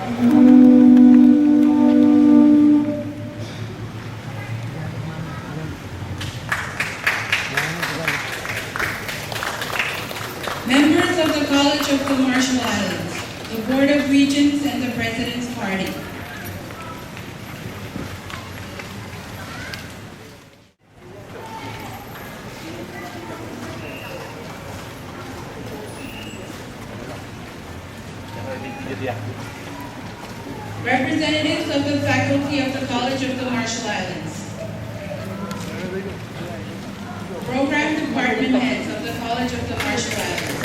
Members of the College of the Marshall Islands, the Board of Regents, and the President's Party. Representatives of the faculty of the College of the Marshall Islands. Program department heads of the College of the Marshall Islands.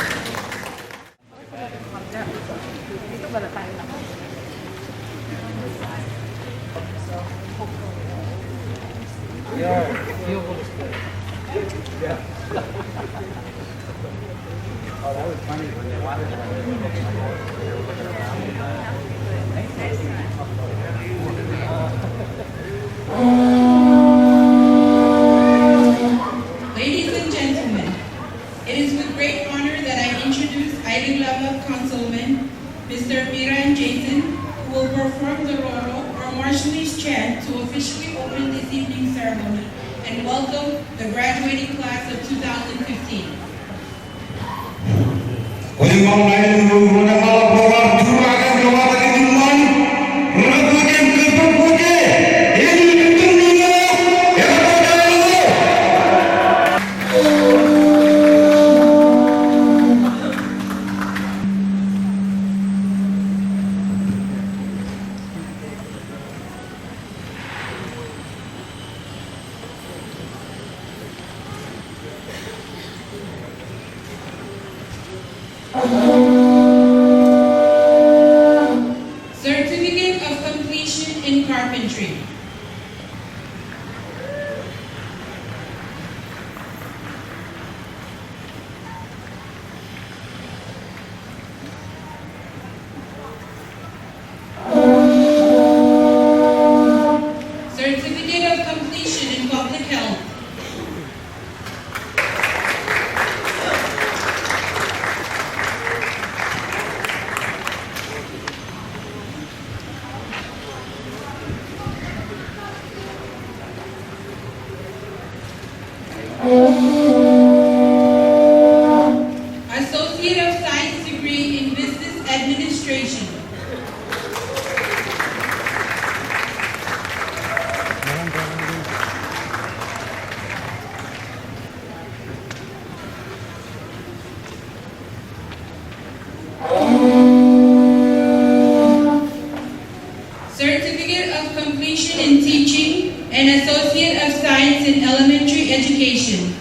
Oh, that was funny when they wanted Ladies and gentlemen, it is with great honor that I introduce Idiglama Councilman, Mr. Miran Jason, who will perform the Roro or Marshallese chant to officially open this evening's ceremony and welcome the graduating class of 2015. Certificate of Completion in Carpentry. Certificate of Completion in Public Health. Associate of Science degree in Business Administration. Certificate of Completion in Teaching and Associate of Science in Elementary Education.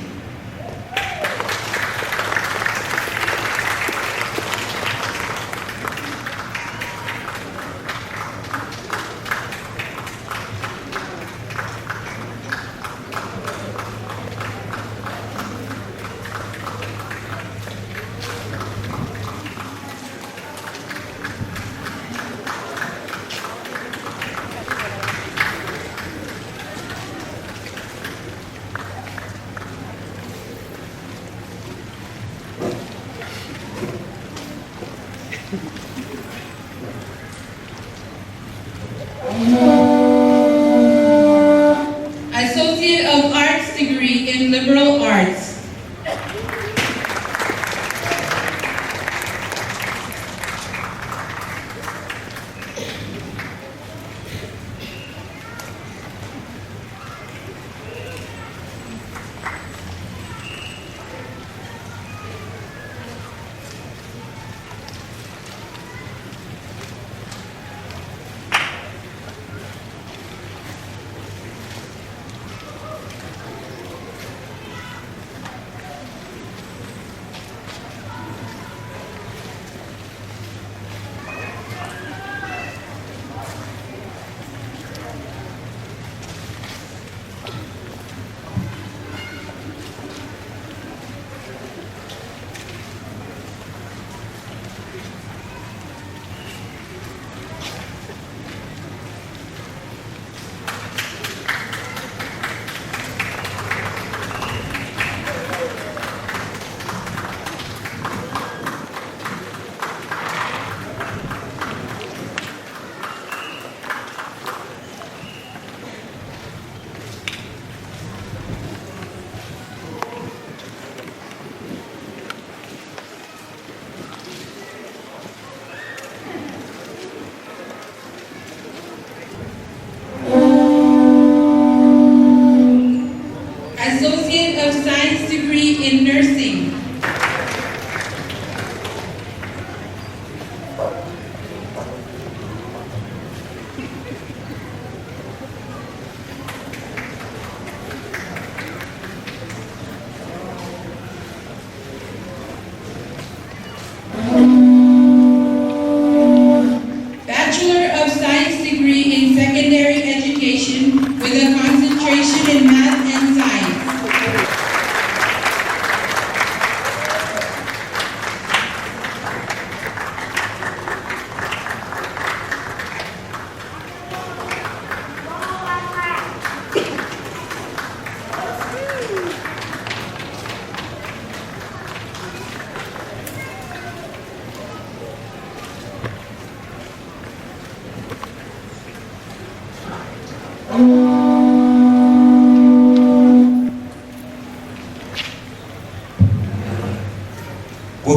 Cuộc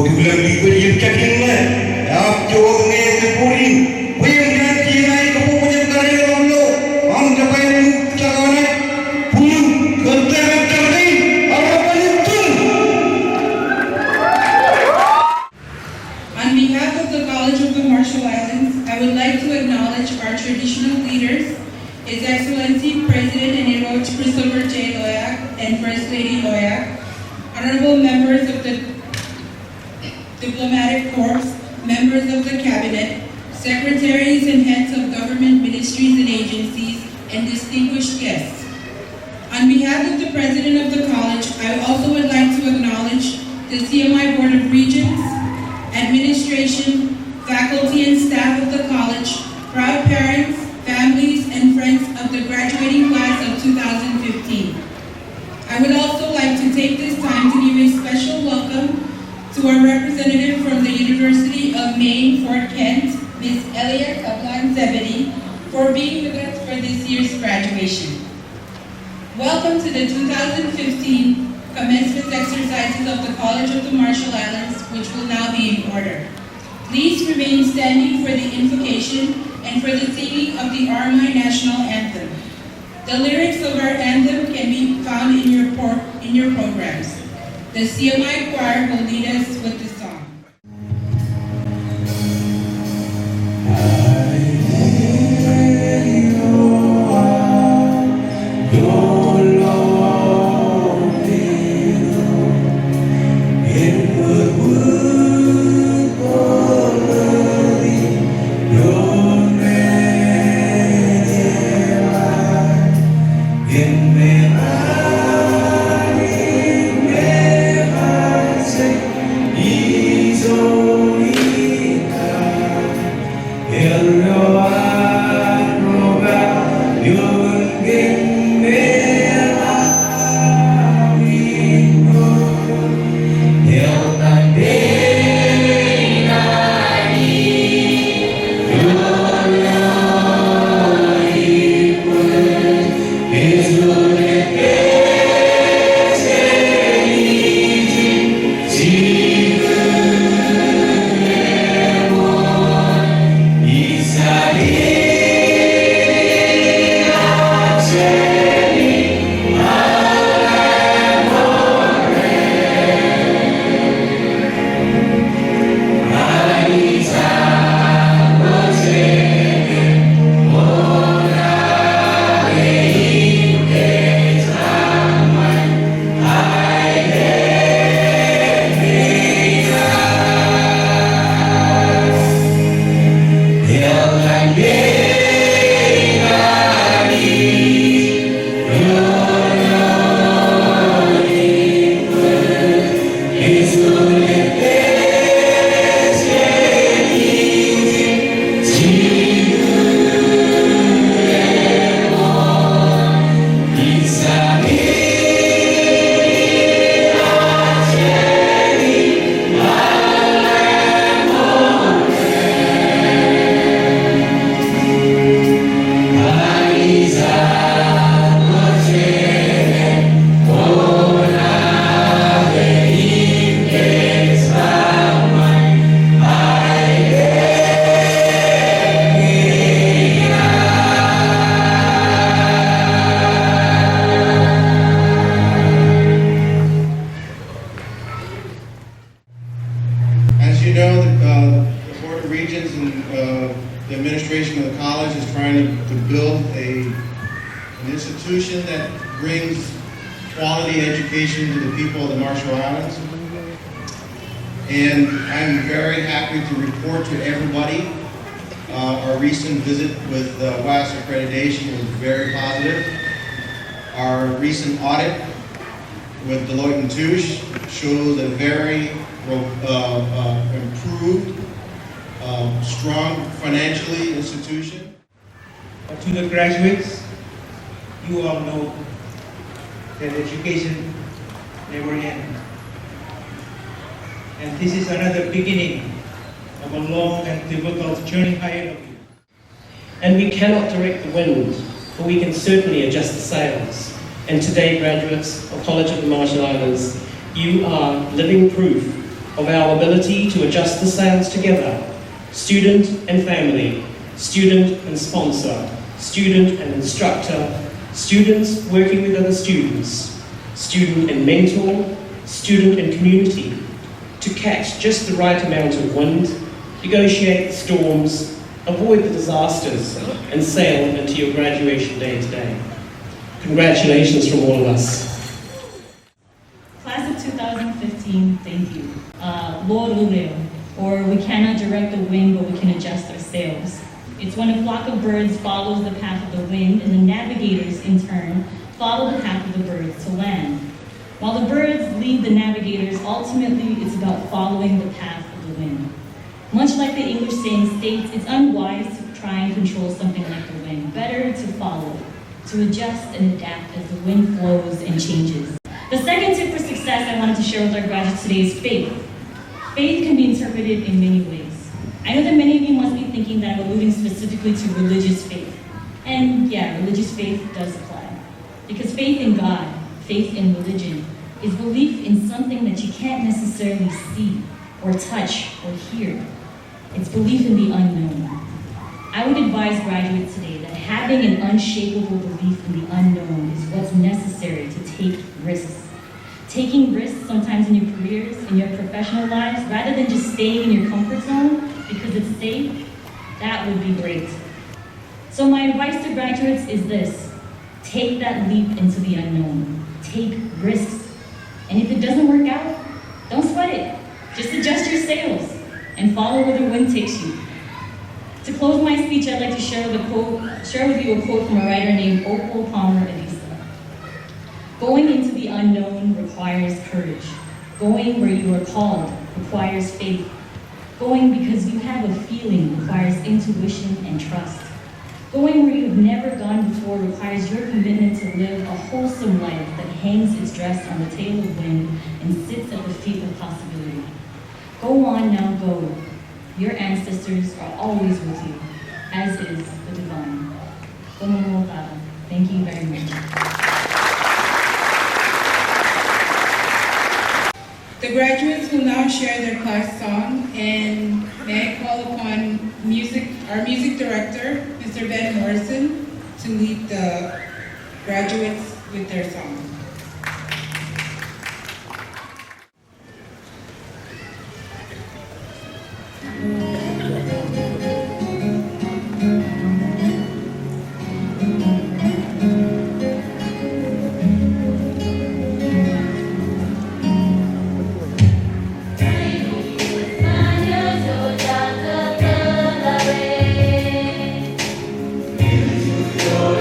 điều lần đi với những chắc chắn là đã cho nghe cái bố đi quyền dan CMI kepunyaan karya Allah ang kapayan cakawan pun kerja kerja harapan itu. On behalf of the College of the Marshall Islands, I would like to acknowledge our traditional leaders, His Excellency President Anirudh Christopher J. Loyak and First Lady Loyak, honorable members of the Diplomatic Corps, members of the Cabinet, secretaries and heads of government ministries and agencies, and distinguished guests. On behalf of the President of the College, I also would like to acknowledge the CMI Board of Regents, administration, faculty and staff of the college, proud parents, families, and friends of the graduating class of 2015. I would also like to take this time to give a special welcome to our representative from the University of Maine, Fort Kent, Ms. Elia Kaplan-Zebedee, for being with us for this year's graduation. Welcome to the 2015 commencement exercises of the College of the Marshall Islands, which will now be in order. Please remain standing for the invocation and for the singing of the RMI National Anthem. The lyrics of our anthem can be found in your programs. The CMI choir will lead us with the song. The administration of the college is trying to build an institution that brings quality education to the people of the Marshall Islands. And I'm very happy to report to everybody our recent visit with WAS accreditation was very positive. Our recent audit with Deloitte & Touche shows a very improved, strong financially institution. To the graduates, you all know that education never ends. And this is another beginning of a long and difficult journey ahead of you. And we cannot direct the winds, but we can certainly adjust the sails. And today, graduates of College of the Marshall Islands, you are living proof of our ability to adjust the sails together. Student and family, student and sponsor, student and instructor, students working with other students, student and mentor, student and community, to catch just the right amount of wind, negotiate the storms, avoid the disasters, and sail into your graduation day today. Congratulations from all of us. Class of 2015, thank you. Lord Uleo, or we cannot direct the wind, but we can adjust our sails. It's when a flock of birds follows the path of the wind, and the navigators, in turn, follow the path of the birds to land. While the birds lead the navigators, ultimately it's about following the path of the wind. Much like the English saying states, it's unwise to try and control something like the wind. Better to follow, to adjust and adapt as the wind flows and changes. The second tip for success I wanted to share with our graduates today is faith. Faith can be interpreted in many ways. I know that many of you must be thinking that I'm alluding specifically to religious faith. And yeah, religious faith does apply. Because faith in God, faith in religion, is belief in something that you can't necessarily see or touch or hear. It's belief in the unknown. I would advise graduates today that having an unshakable belief in the unknown is what's necessary to take risks. Taking risks sometimes in your careers, in your professional lives, rather than just staying in your comfort zone because it's safe, that would be great. So my advice to graduates is this: take that leap into the unknown. Take risks. And if it doesn't work out, don't sweat it. Just adjust your sails and follow where the wind takes you. To close my speech, I'd like to share with you a quote from a writer named Opal Palmer Elisa. Going into the unknown requires courage. Going where you are called requires faith. Going because you have a feeling requires intuition and trust. Going where you've never gone before requires your commitment to live a wholesome life that hangs its dress on the tail of wind and sits at the feet of possibility. Go on now, go. Your ancestors are always with you, as is the divine. Thank you very much. The graduates will now share their class song, and may I call upon our music director, Mr. Ben Morrison, to lead the graduates with their song. Yo,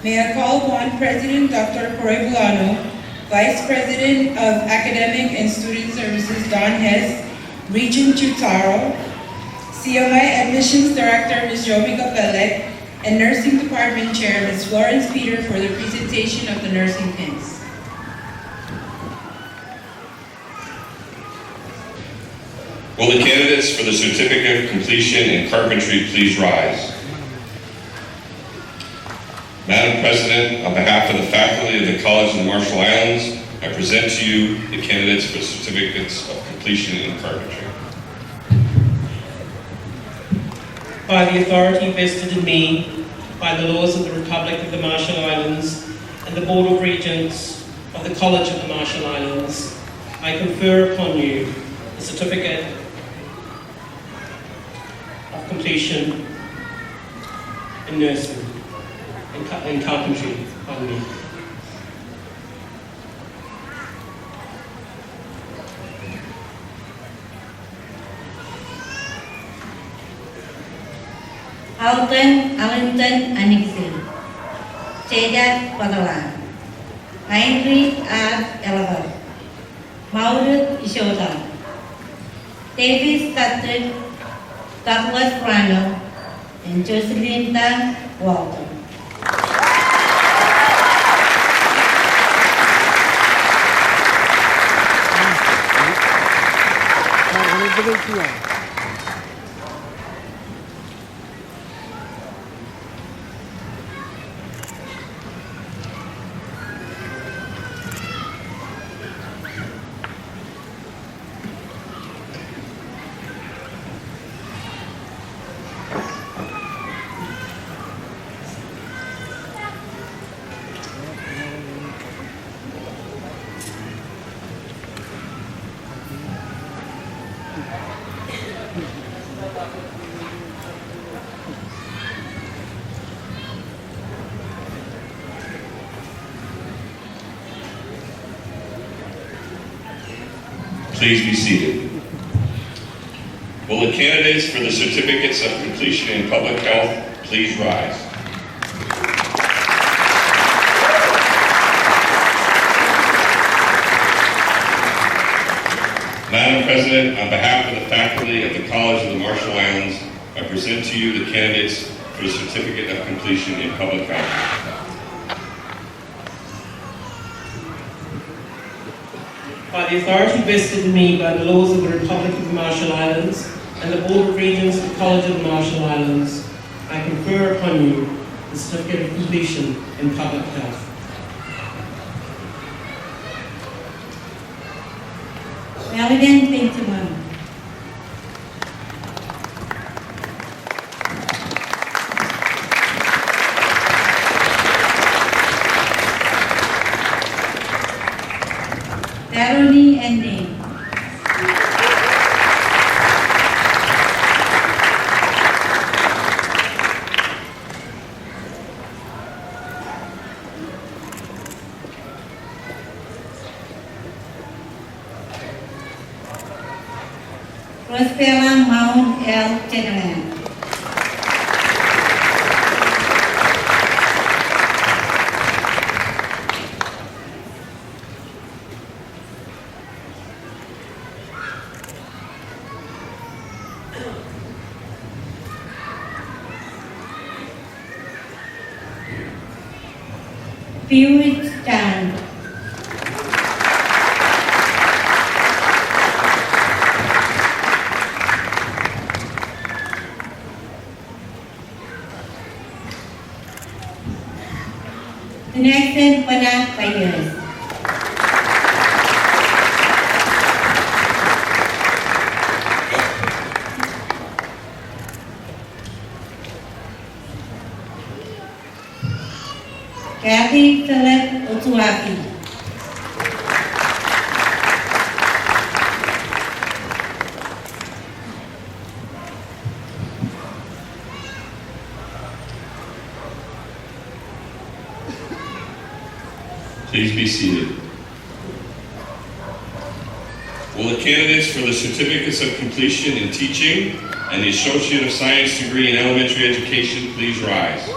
May I call upon President Dr. Corey Villano, Vice President of Academic and Student Services Don Hess, Regent Chutaro, CMI Admissions Director Ms. Jomi Capelec, and Nursing Department Chair Ms. Florence Peter for the presentation of the nursing pins. Will the candidates for the Certificate of Completion in Carpentry please rise? Madam President, on behalf of the faculty of the College of the Marshall Islands, I present to you the candidates for Certificates of Completion in Carpentry. By the authority vested in me by the laws of the Republic of the Marshall Islands and the Board of Regents of the College of the Marshall Islands, I confer upon you the Certificate of Completion in Nursing, in Carpentry, pardon me. Alton Allington Anixi, Cedar Padawan, Heinrich R. Elver, Maurut Ishoda, Davis Tatrick, Douglas Rano, and Jocelyn Tan Walton. Please be seated. Will the candidates for the Certificates of Completion in Public Health please rise? Madam President, on behalf of the faculty of the College of the Marshall Islands, I present to you the candidates for the Certificate of Completion in Public Health. By the authority vested in me by the laws of the Republic of the Marshall Islands and the Board of Regents of the College of the Marshall Islands, I confer upon you the Certificate of Completion in Public Health. Melvin Pintaman, Daroni Ending, Rosella Mount L. General, Pewitt Chan, the next is Panat Payers. Kathy Philip Otuaki, Please be seated. Will the candidates for the Certificates of Completion in Teaching and the Associate of Science degree in Elementary Education please rise?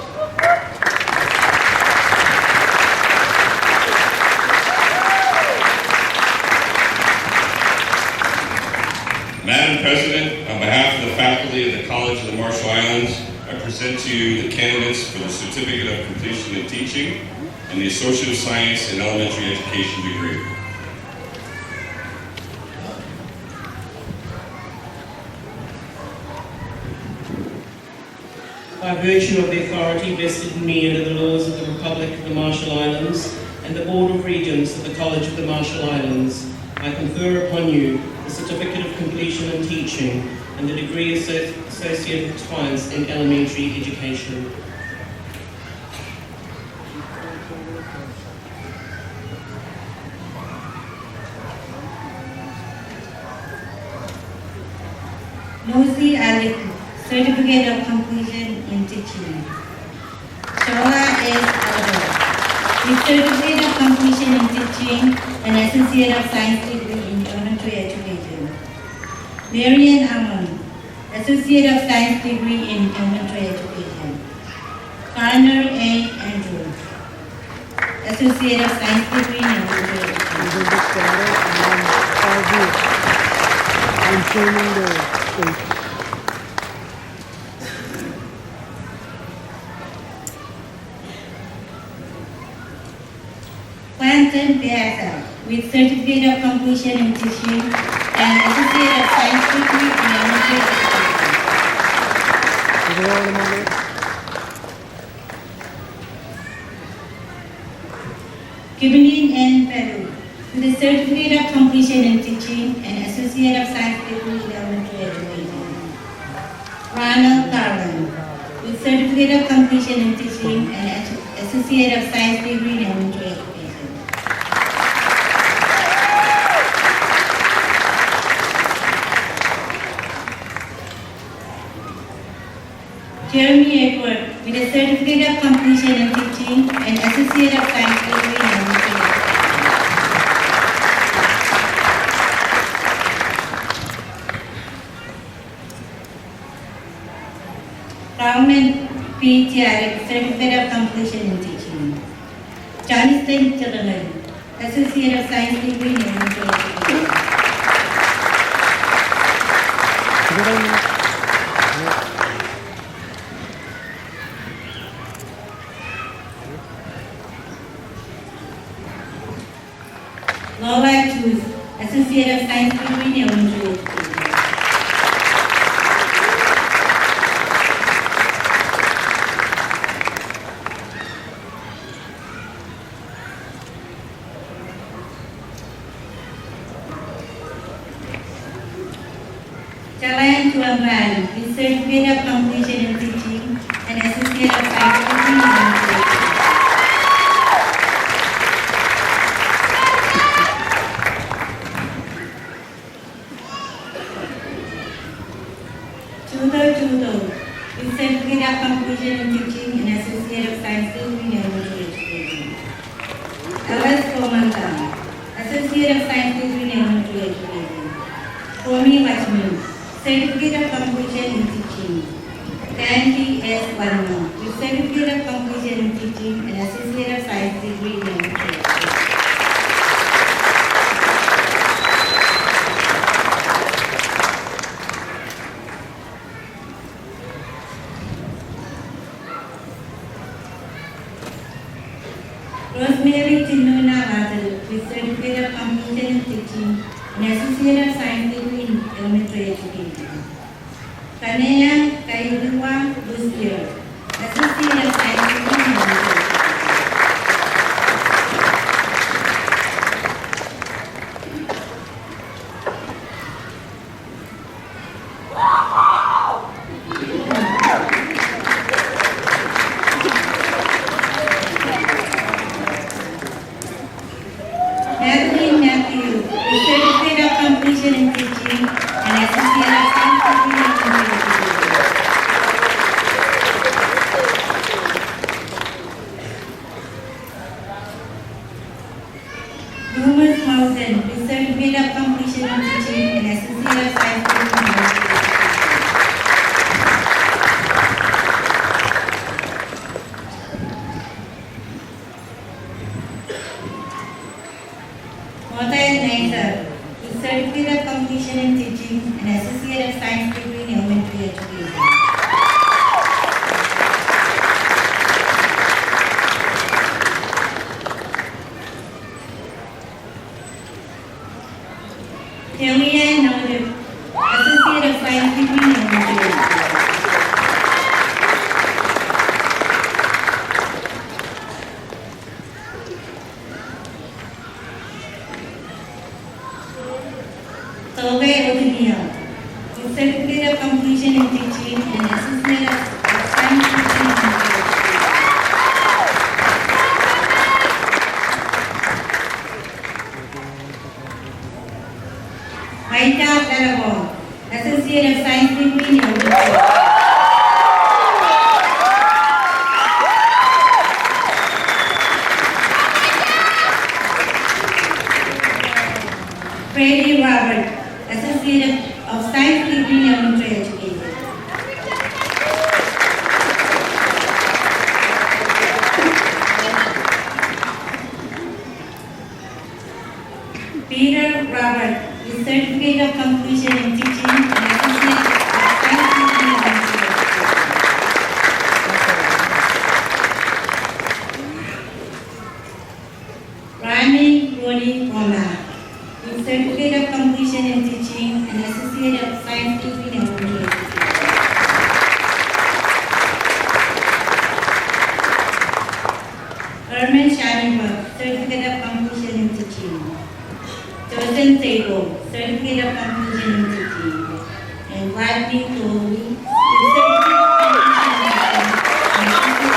President, on behalf of the faculty of the College of the Marshall Islands, I present to you the candidates for the Certificate of Completion in Teaching and the Associate of Science in Elementary Education degree. By virtue of the authority vested in me under the laws of the Republic of the Marshall Islands and the Board of Regents of the College of the Marshall Islands, I confer upon you the Certificate of Completion in Teaching and the degree Associate of Science in Elementary Education. Lucy Alec, Certificate of Completion in Teaching. Shola S. Albert, with Certificate of Completion in Teaching and Associate of Science degree in Elementary Education. Marian Amon, Associate of Science degree in Elementary Education. Garner A. Andrew, Associate of Science degree in Elementary Education. Quentin Piazza, with Certificate of Completion in Teaching and Associate of Science degree in Elementary Education. Kimberly N. Peru, with a Certificate of Completion in Teaching and Associate of Science degree in Elementary Education. Ronald Garland, with Certificate of Completion in Teaching and Associate of Science degree in Elementary Education. Jeremy Edward, with a Certificate of Completion in Teaching and Associate of Science degree in Elementary Education. Rauman P. Tiarik, Certificate of Completion in Teaching. Jonathan Chalaman, Associate of Science degree in Elementary Education. Lola Cruz, Associate of Science degree in Elementary Education. Chalayan Tuamban, with Certificate of Completion in Teaching and Associate of Science degree in Elementary Education. With Certificate of Completion in Teaching and Associate of Science degree in Elementary Education. Alice Komanta, Associate of Science degree in Elementary Education. Komi Lakshmi, Certificate of Completion in Teaching. Tanvi S. Varma, with Certificate of Completion in Teaching and Associate of Science degree in Elementary Education. Rosemary Chinuna Lazarus, with Certificate of Completion in Teaching and Associate of Science degree in Elementary Education. Kanea Kayudua Busir, Associate of Science degree in Elementary Education. Matthew, with Certificate of Completion in Teaching. Joseph Table, Certificate of Completion in Teaching. And Rodney Toby, Certificate of Completion in Teaching.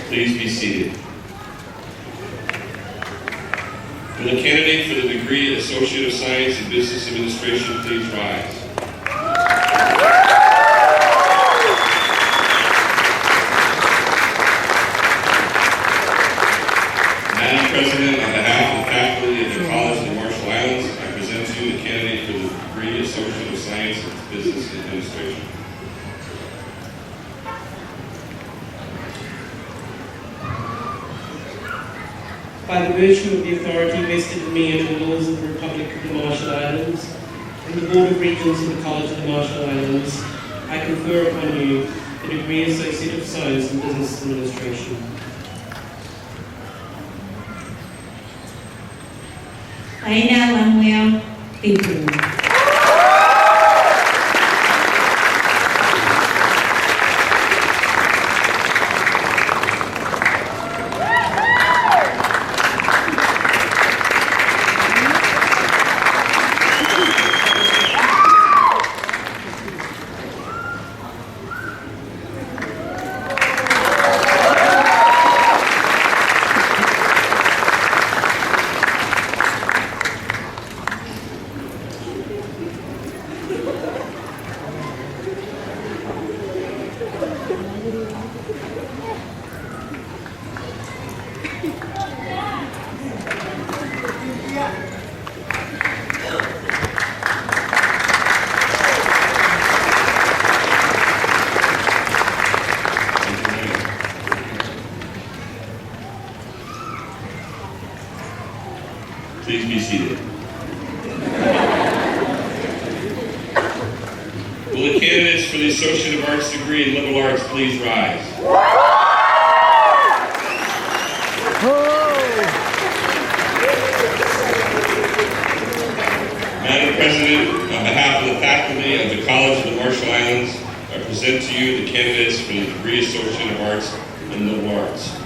Please be seated. Will the candidate for the degree Associate of Science in Business Administration please rise? Madam President, on behalf of the faculty of the College of the Marshall Islands, I present to you the candidate for the degree Associate of Science in Business Administration. By the virtue of the authority vested in me under the laws of the Republic of the Marshall Islands and the Board of Regents of the College of the Marshall Islands, I confer upon you the degree Associate of Science in Business Administration. Aina Manuel Pedro. Please be seated. Will the candidates for the Associate of Arts degree in Liberal Arts please rise? Madam President, on behalf of the faculty of the College of the Marshall Islands, I present to you the candidates for the degree Associate of Arts in Liberal Arts.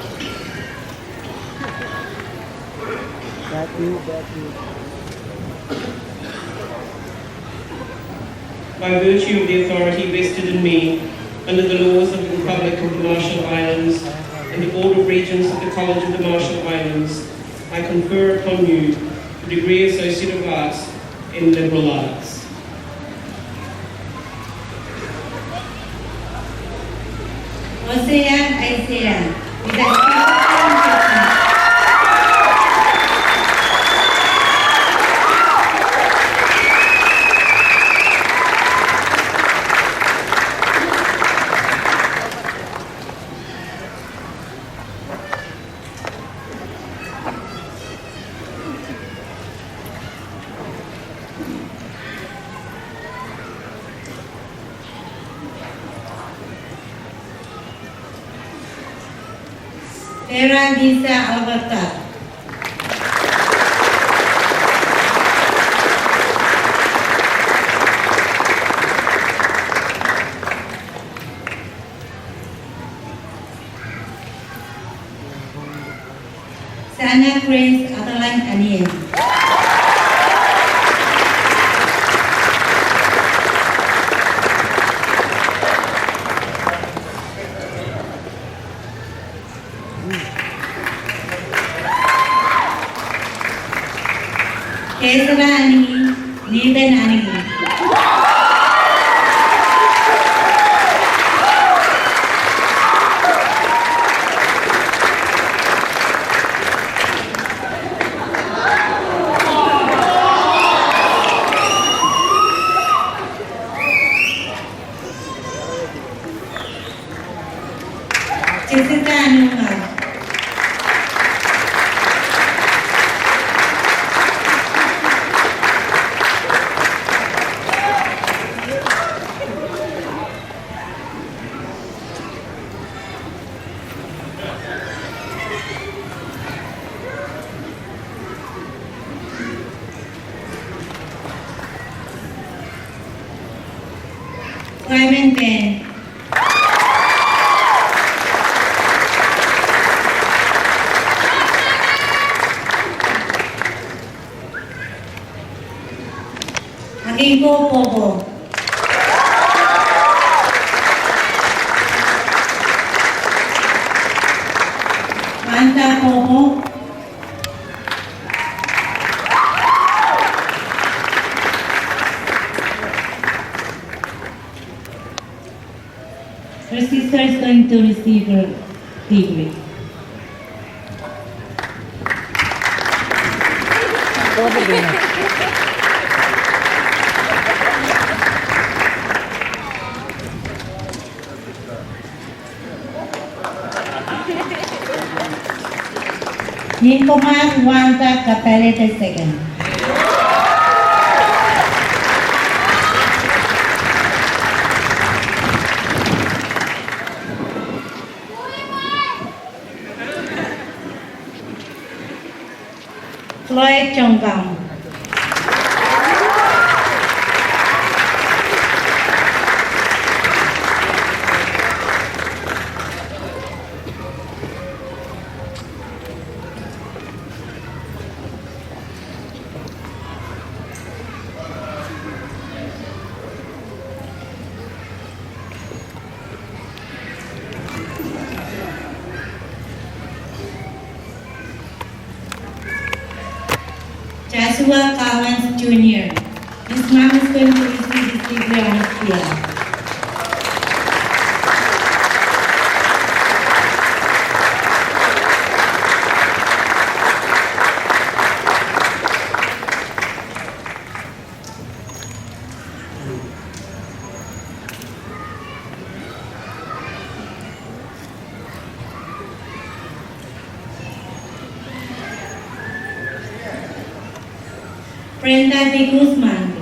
By virtue of the authority vested in me under the laws of the Republic of the Marshall Islands and the Board of Regents of the College of the Marshall Islands, I confer upon you the degree Associate of Arts in Liberal Arts. Hosea Isaiah, with a Vera Lisa Alberta. Sana Grace Adeline Anian. Kesara Ani, Nathan Ani. Jessica Anumar. Commencement. Agingo Pobo. Manta Pobo. Her sister is going to receive her degree. Ninkomar Wanda Kapele II. Floyd Chonggang. Joshua Collins Jr. His mom is going to receive his degree on his field. Brenda de Guzman.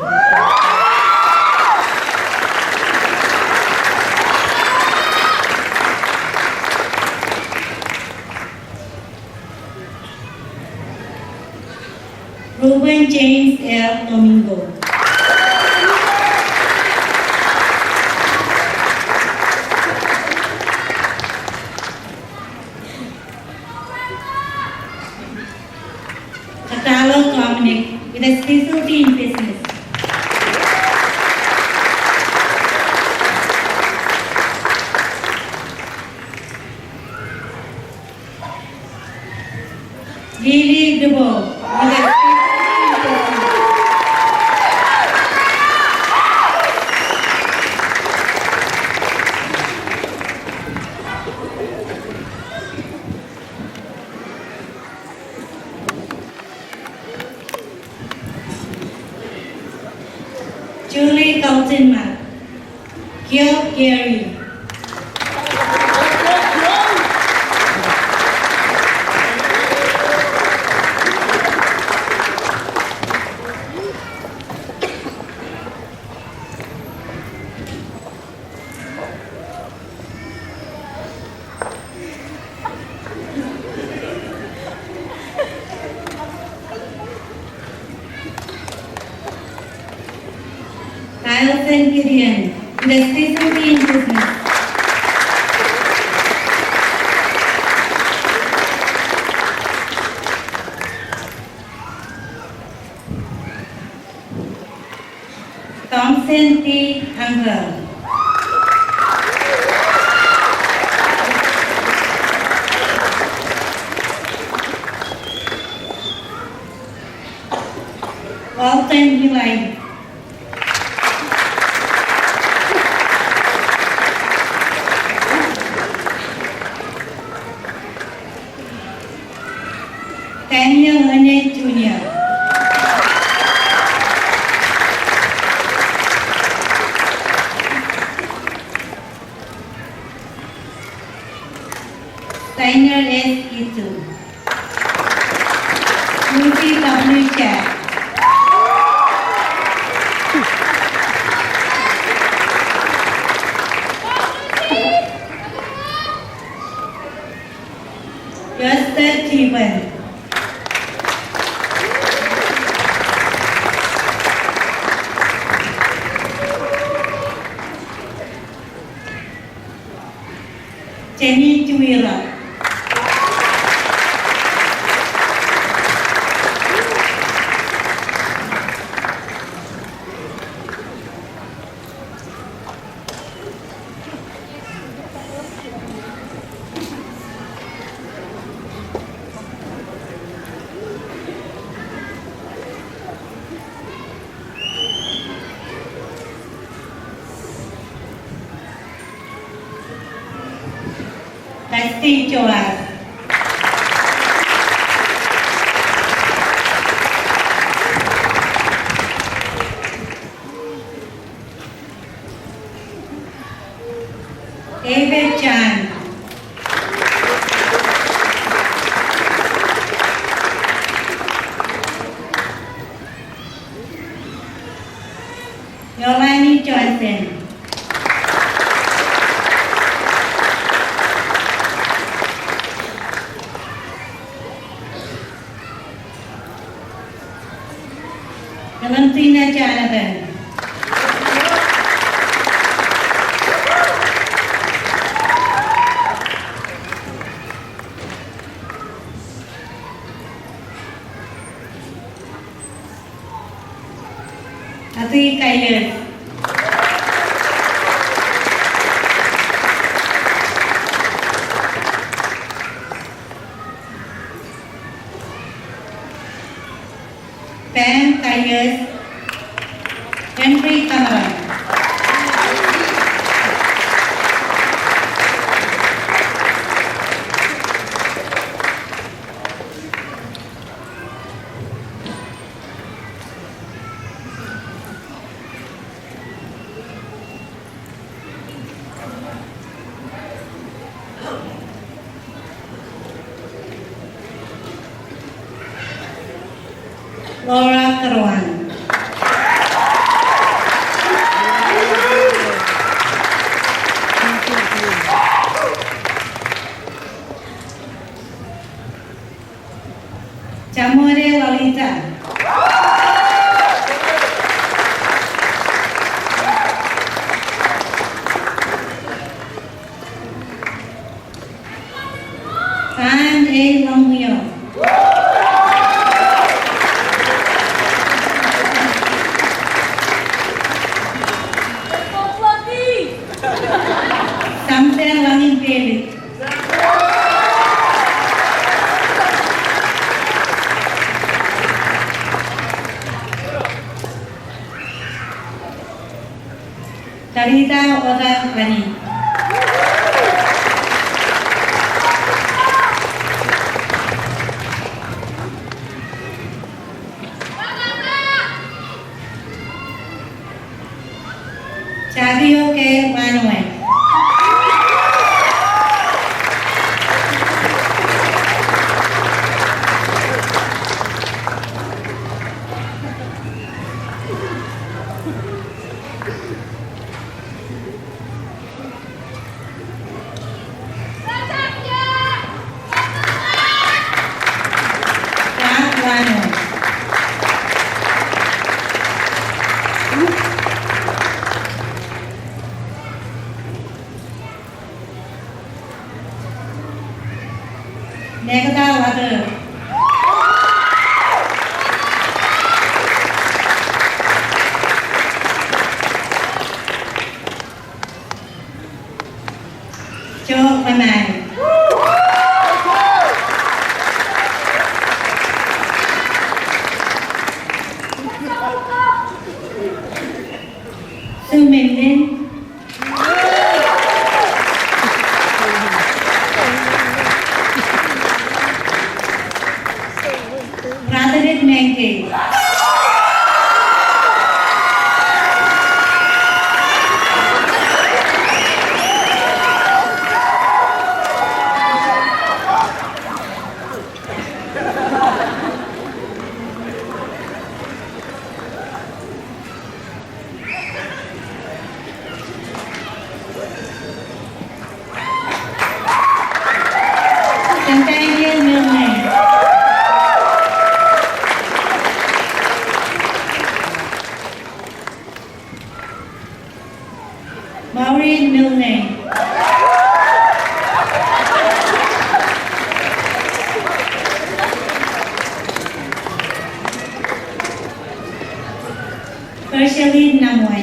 Ruben James L. Domingo. Catalo Dominic with a specialty in business. Lily Dubois with a specialty in business. Julie Galtonman, Gil Gary. Alison Gideon, with a specialty in business. Thompson T. Angle. Walton Gillay. Daniel Lynette Jr. Steiner S. Itu. Lucy W. Jack. Justin Jeevan. Steve Joas. David Chan. Yolani Johnson. Valentina Jonathan. Ati Kayers. Pam Kayers. Henry Kamara. Laura Karuan. Jamore Lalita. Tan A. Longmyo. Sampai langit pilih. Tarita Ora Rani. Chavio K. Manuel. Negata Water. Joe Manai. Su Minh Linh. Radharit Menke. Nathaniel Milne. Maureen Milne. Pershaline Namoy.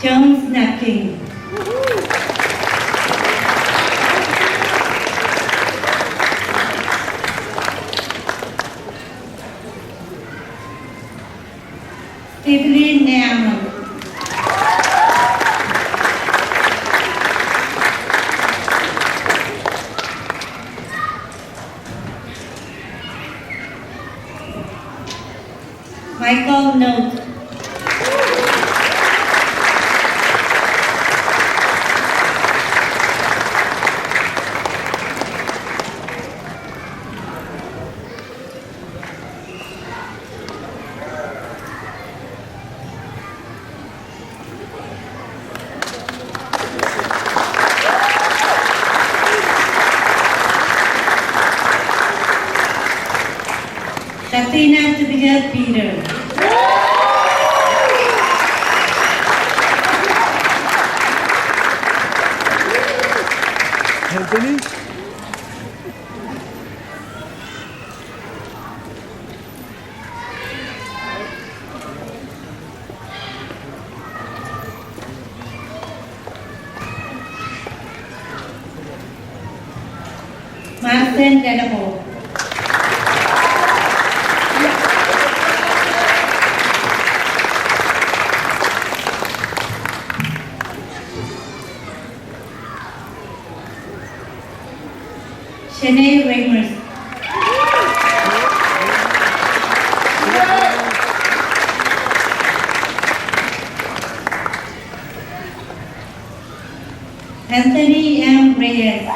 Jones Napkin. Kiflin Neaman. Michael Note. Katrina Tubiga Peter. Anthony? Martin Delapo. Shanae Reimers. Anthony M. Reyes.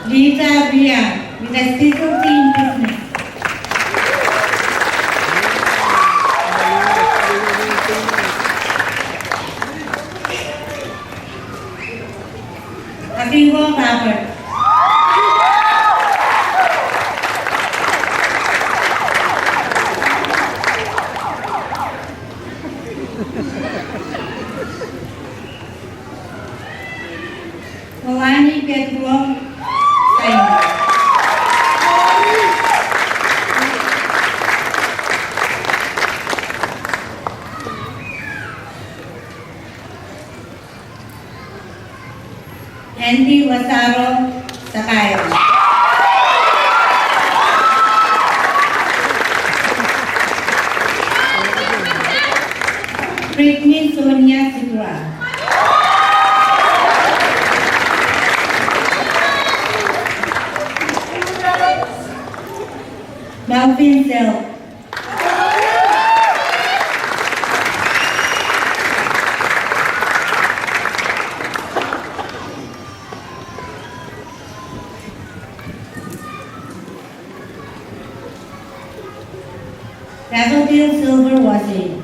Lisa Bria, with a specialty in business. Abigo Robert. Melanie Pedro Simon. Andy Wasaro Sakayo. Britney Sonia Sidwa. Melvin Zell. Daffodil Silver Wasi.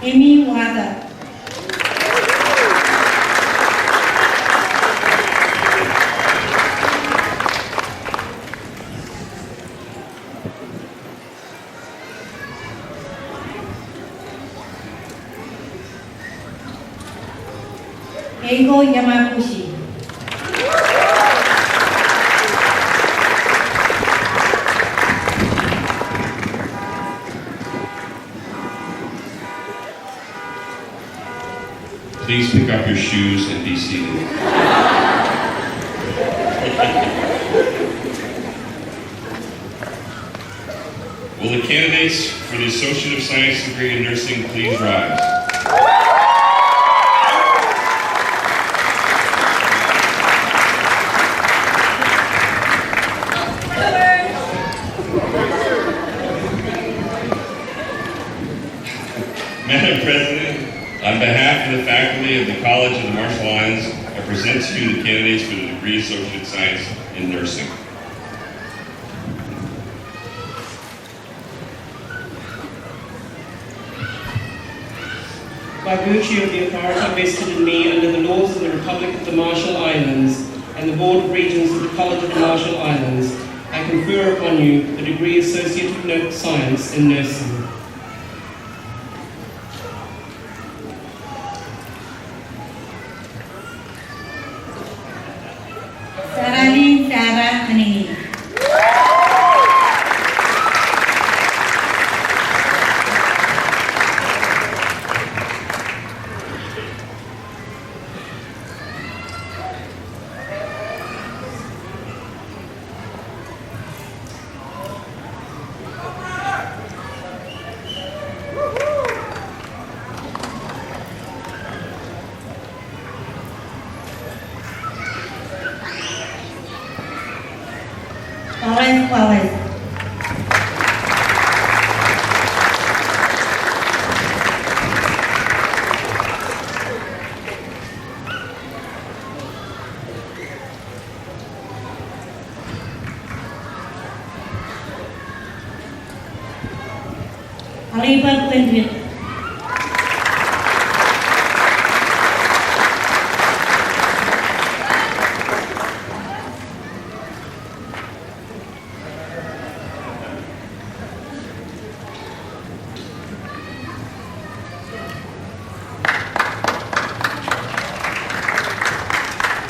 Amy Wada. Eigo Yamaguchi. Please pick up your shoes and be seated. Will the candidates for the Associate of Science degree in Nursing please rise? Madam President, on behalf of the faculty of the College of the Marshall Islands, I present to you the candidates for the degree Associate of Science in Nursing. By virtue of the authority vested in me under the laws of the Republic of the Marshall Islands and the Board of Regents of the College of the Marshall Islands, I confer upon you the degree Associate of Science in Nursing. Sarah Anini. Lawrence Wallace. Oliver Quinville.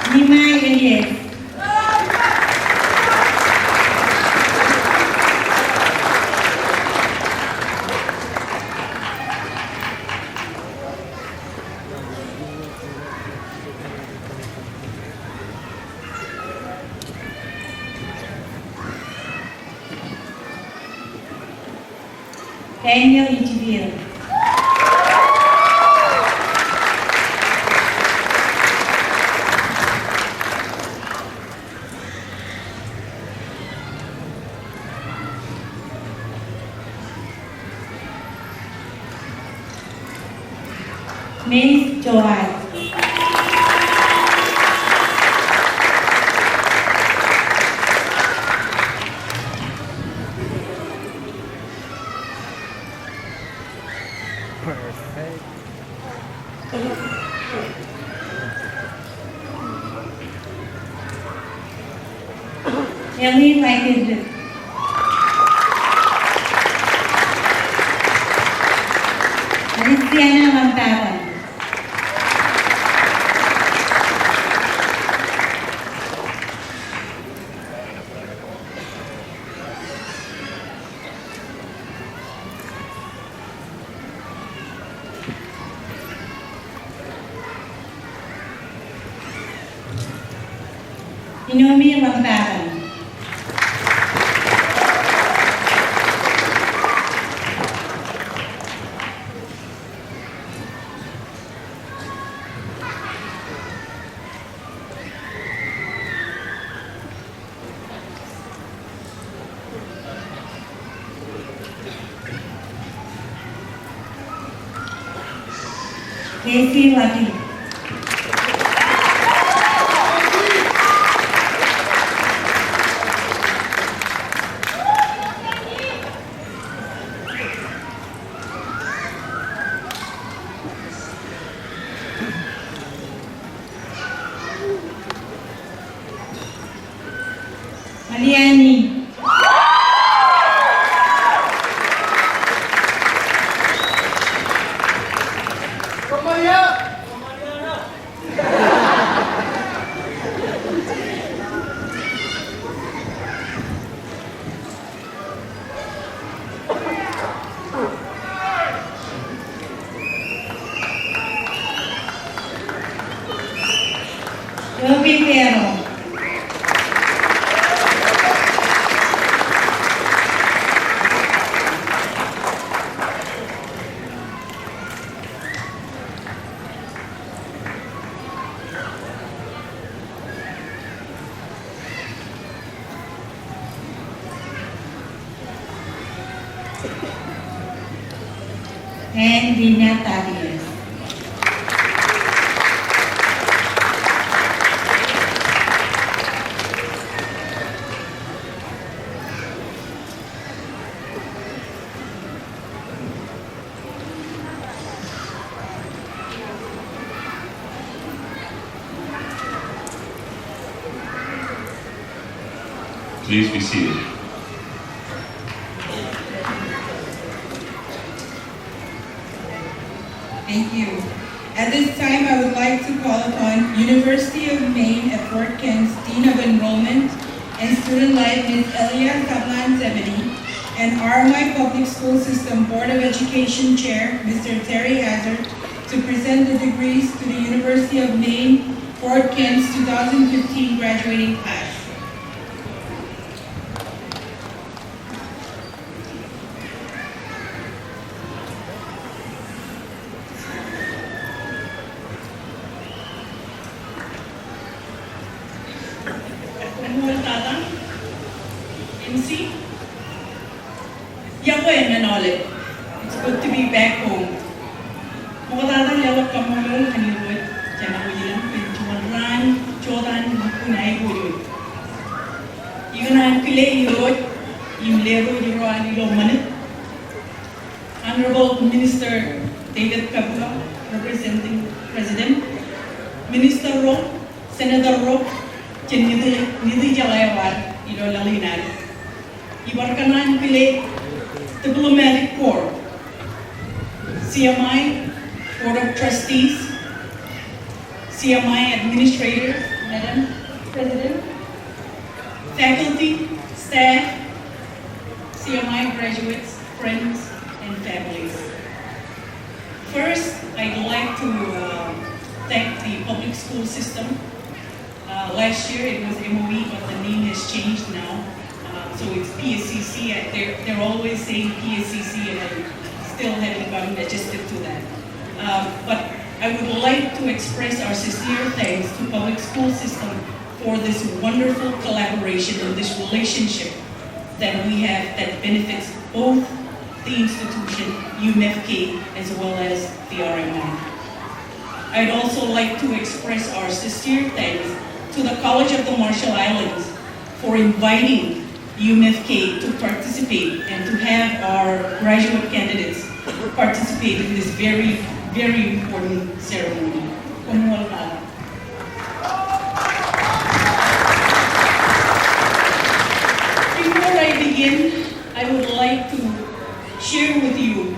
CMI Elias. Daniel Ichibir. Miss Joy. Ellie Lancaster. Alicia Lantaran. Inomi Lantaran. Casey Wati. Aliani. Yogi Pero. And Dina Tadias. Please be seated. Thank you. At this time, I would like to call upon University of Maine at Fort Kent's Dean of Enrollment and Student Life, Ms. Elia Kaplan-Zebedee, and RMI Public School System Board of Education Chair, Mr. Terry Hazard, to present the degrees to the University of Maine, Fort Kent's 2015 graduating class. MC. Yako and Manole. It's good to be back home. Mukatata lewat kamulong kanilwet. Jana ko yilang pintuan Jordan kunay ko. Yunan pile yurot, yimlero yuroan ilomanit. Honorable Minister David Kabula, representing President. Minister Ro, Senator Ro, Nidhi Jalayawar, Ilo Lalinan. Ibarkanan pile Diplomatic Corps, CMI, Board of Trustees, CMI Administrator, Madam President, faculty, staff, CMI graduates, friends, and families. First, I'd like to thank the public school system. Last year it was MOE, but the name has changed now. So it's PSCC. They're always saying PSCC, and I still haven't gotten adjusted to that. But I would like to express our sincere thanks to public school system for this wonderful collaboration and this relationship that we have that benefits both the institution, UMFK, as well as the RMI. I'd also like to express our sincere thanks to the College of the Marshall Islands for inviting UMFK to participate and to have our graduate candidates participate in this very, very important ceremony. Kumuwalta. Before I begin, I would like to share with you,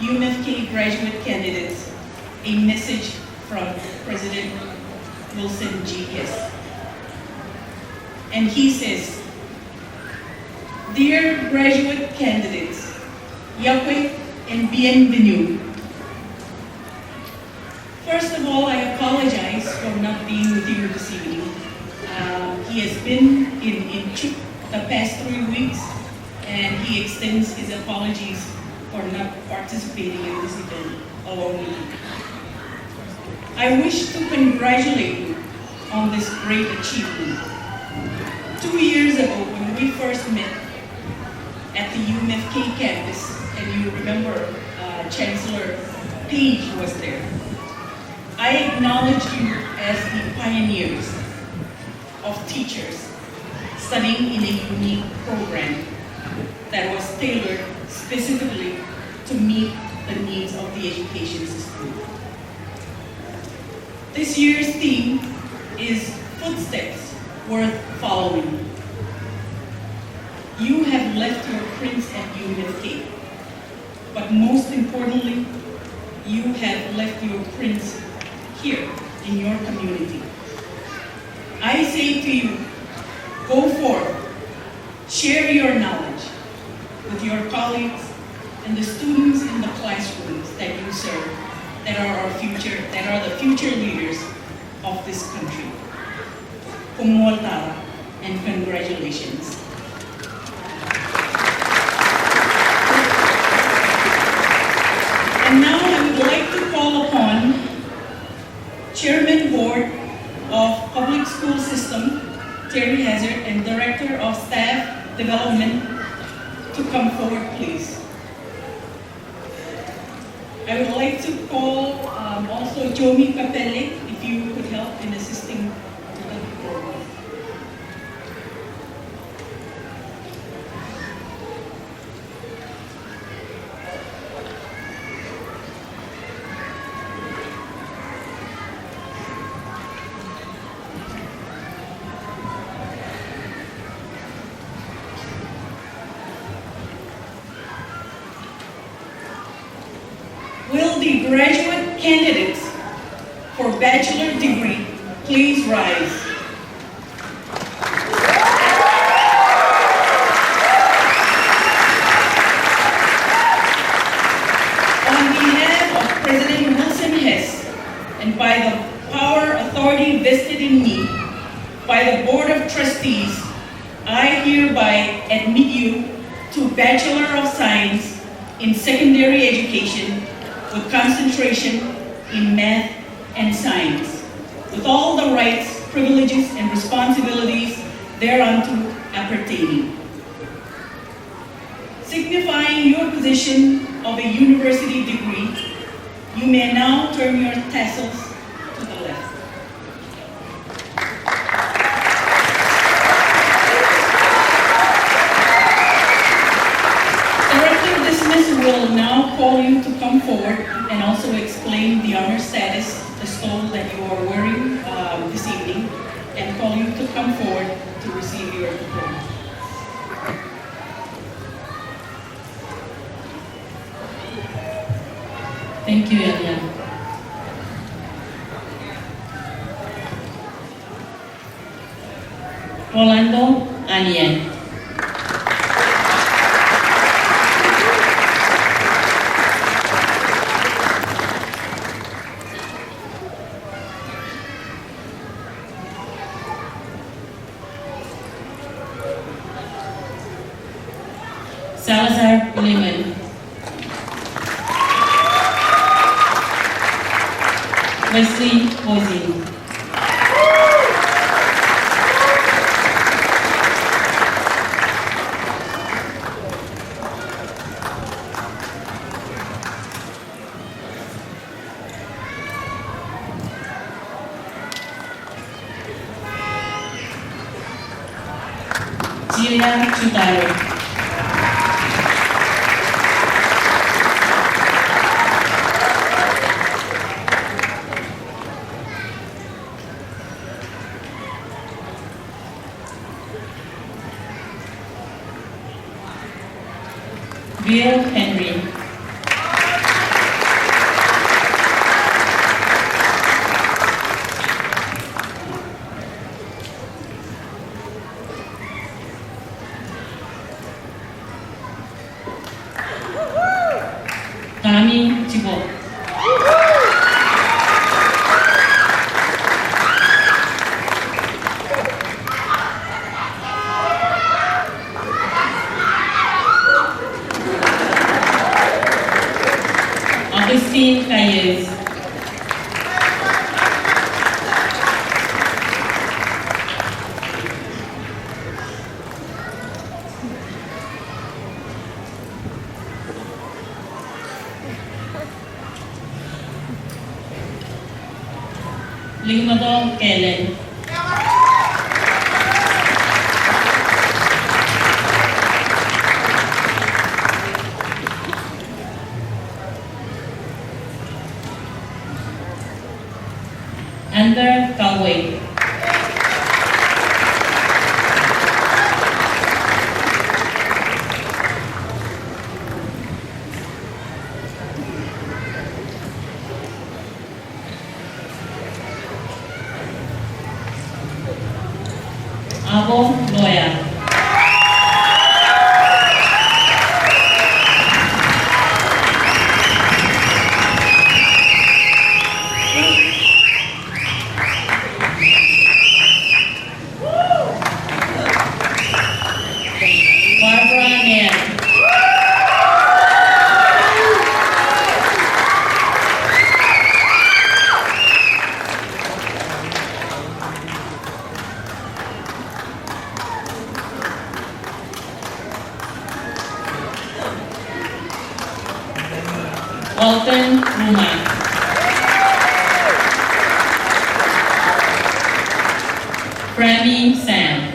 UMFK graduate candidates, a message from President Wilson G.S. And he says, "Dear graduate candidates, Yahweh and bienvenue. First of all, I apologize for not being with you this evening. He has been in Chuk the past 3 weeks, and he extends his apologies for not participating in this event along with you. I wish to congratulate you on this great achievement. 2 years ago, when we first met at the UMFK campus, and you remember Chancellor Page was there, I acknowledged you as the pioneers of teachers studying in a unique program that was tailored specifically to meet the needs of the education system. This year's theme is Footsteps Worth Following. You have left your prints at UMFK, but most importantly, you have left your prints here in your community. I say to you, go forth, share your knowledge with your colleagues and the students in the classrooms that you serve, that are the future leaders of this country. Kumuwalta and congratulations. And now I would like to call upon Chairman Board of Public School System, Terry Hazard, and Director of Staff Development to come forward, please. I would like to call also Jomi Capelle, if you could help in assisting with the program. Will the graduate candidates for bachelor degree please rise? On behalf of President Wilson Hess, and by the power authority vested in me by the Board of Trustees, I hereby admit you to Bachelor of Science in Secondary Education with concentration in math and science, with all the rights, privileges, and responsibilities thereunto appertaining. the position of a university degree, you may now turn your tassels to the left. Director Dismiss will now call you to come forward and also explain the honor status, the stole that you are wearing this evening, and call you to come forward to receive your diploma. Thank you, Elian. Rolando Anien. Salazar Lehman. Wesley Hoising. Julia Chudaro. Bill Henry. Tommy Thibault. Augustine Calles. Lingmado Kellen. Ander Galway. Abo Loya. Barbara Nair. Walton Ruma. Grammy Sam.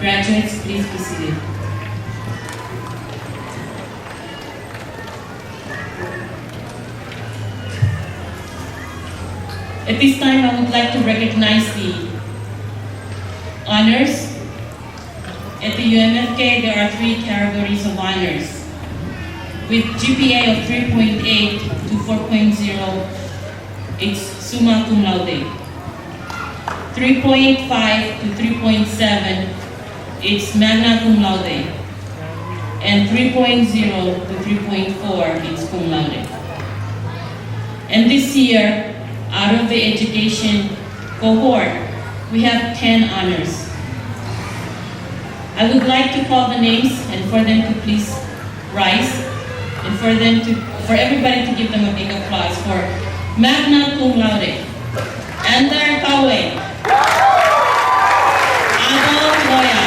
Graduates, please be seated. At this time, I would like to recognize the honors. At the UMFK, there are 3 categories of honors. With GPA of 3.8 to 4.0, it's summa cum laude. 3.5 to 3.7, it's magna cum laude. And 3.0 to 3.4, it's cum laude. And this year, out of the education cohort, we have 10 honors. I would like to call the names and for them to please rise and for everybody to give them a big applause for magna cum laude. Ander Kawe, Adol Loya,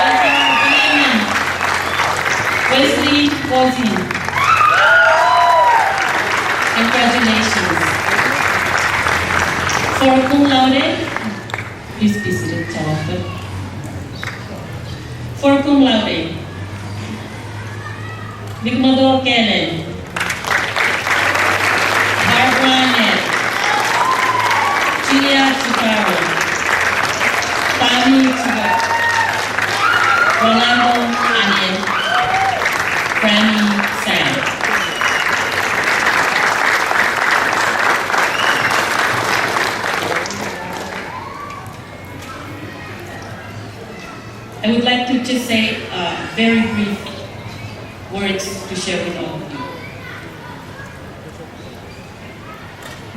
Alvar Beleman, Wesley Wozin. Congratulations. For cum laude, please be seated, Tawafat. For cum laude, Bigmador Kellen, Barbara Nett, Julia Chikaro, Tami Chibok, Rolando Anil, Granny Sam. I would like to just say very brief words to share with all of you.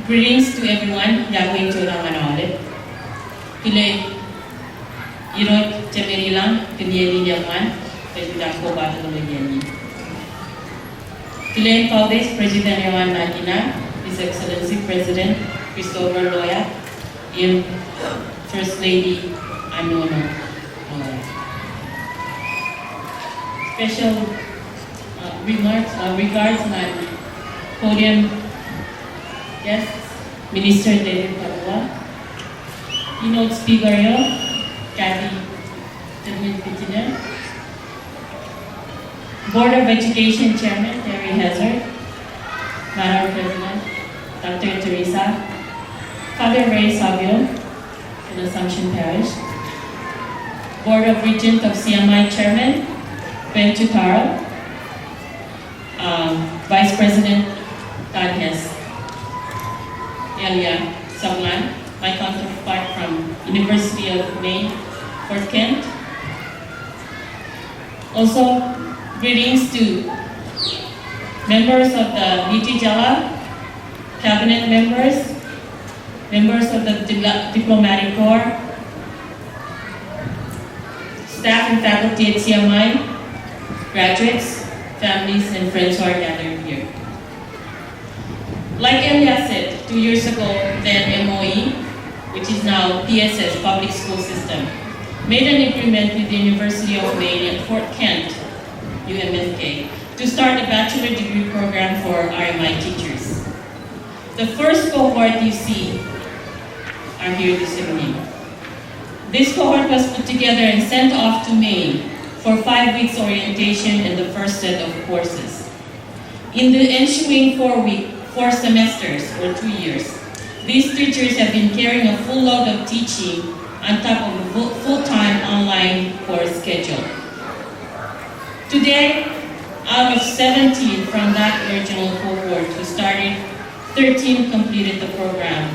Greetings to everyone. Yakwing Chodang Manawale. Pile Irot Temerilang, Pinyeli Yaman, Pedudako Bataloyani. Pile Paudes, President Yaman Nakina, His Excellency President Christopher Loya, and First Lady Anono. Special regards my podium guests, Minister David Padua, keynote speaker Kathy Pitiner, Board of Education Chairman Terry Hazard, Madam President Dr. Teresa, Father Ray Savio in Assumption Parish, Board of Regent of CMI Chairman Ben Chutaro, Vice President Tadhes Elia Sablan, my counterpart from University of Maine, Fort Kent. Also, greetings to members of the UT Jala, cabinet members, members of the diplomatic corps, staff and faculty at CMI, graduates, families, and friends who are gathered here. Like Elia said, 2 years ago, then MOE, which is now PSS, Public School System, made an agreement with the University of Maine at Fort Kent, UMFK, to start a bachelor degree program for RMI teachers. The first cohort you see are here this evening. This cohort was put together and sent off to Maine for 5 weeks orientation and the first set of courses. In the ensuing 4 semesters or 2 years, these teachers have been carrying a full load of teaching on top of a full-time online course schedule. Today, out of 17 from that original cohort who started, 13 completed the program,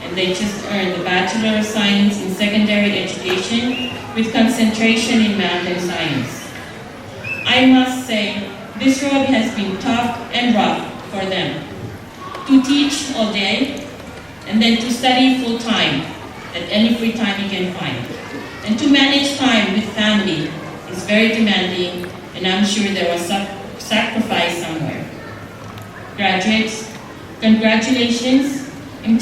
and they just earned the Bachelor of Science in Secondary Education with concentration in math and science. I must say, this road has been tough and rough for them. To teach all day, and then to study full-time at any free time you can find. And to manage time with family is very demanding, and I'm sure there was sacrifice somewhere. Graduates, congratulations. Can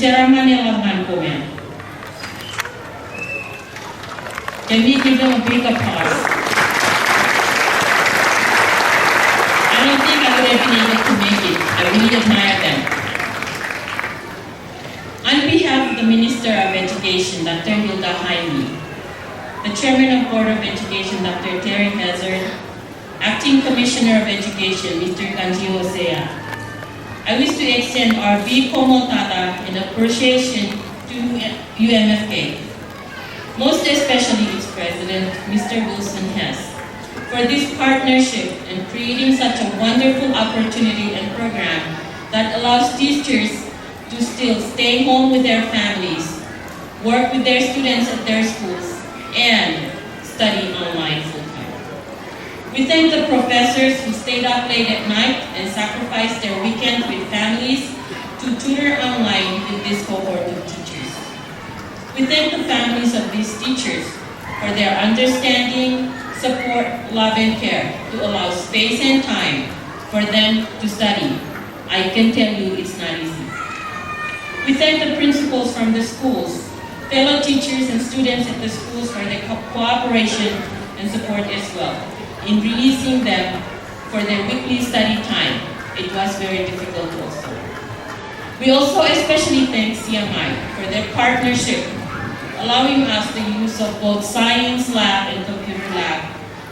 we give them a big applause? I don't think I would have been able to make it. I really admire them. On behalf of the Minister of Education, Dr. Hilda Jaime, the Chairman of Board of Education, Dr. Terry Hazard, Acting Commissioner of Education, Mr. Kanji Hosea, I wish to extend our Como Tata and appreciation to UMFK, most especially its President, Mr. Wilson Hess, for this partnership and creating such a wonderful opportunity and program that allows teachers to still stay home with their families, work with their students at their schools, and study online full-time. We thank the professors who stayed up late at night and sacrificed their weekends with families to tutor online with this cohort of teachers. We thank the families of these teachers for their understanding, support, love, and care to allow space and time for them to study. I can tell you it's not easy. We thank the principals from the schools, fellow teachers and students at the schools for their cooperation and support as well in releasing them for their weekly study time. It was very difficult also. We also especially thank CMI for their partnership, allowing us the use of both science lab and computer lab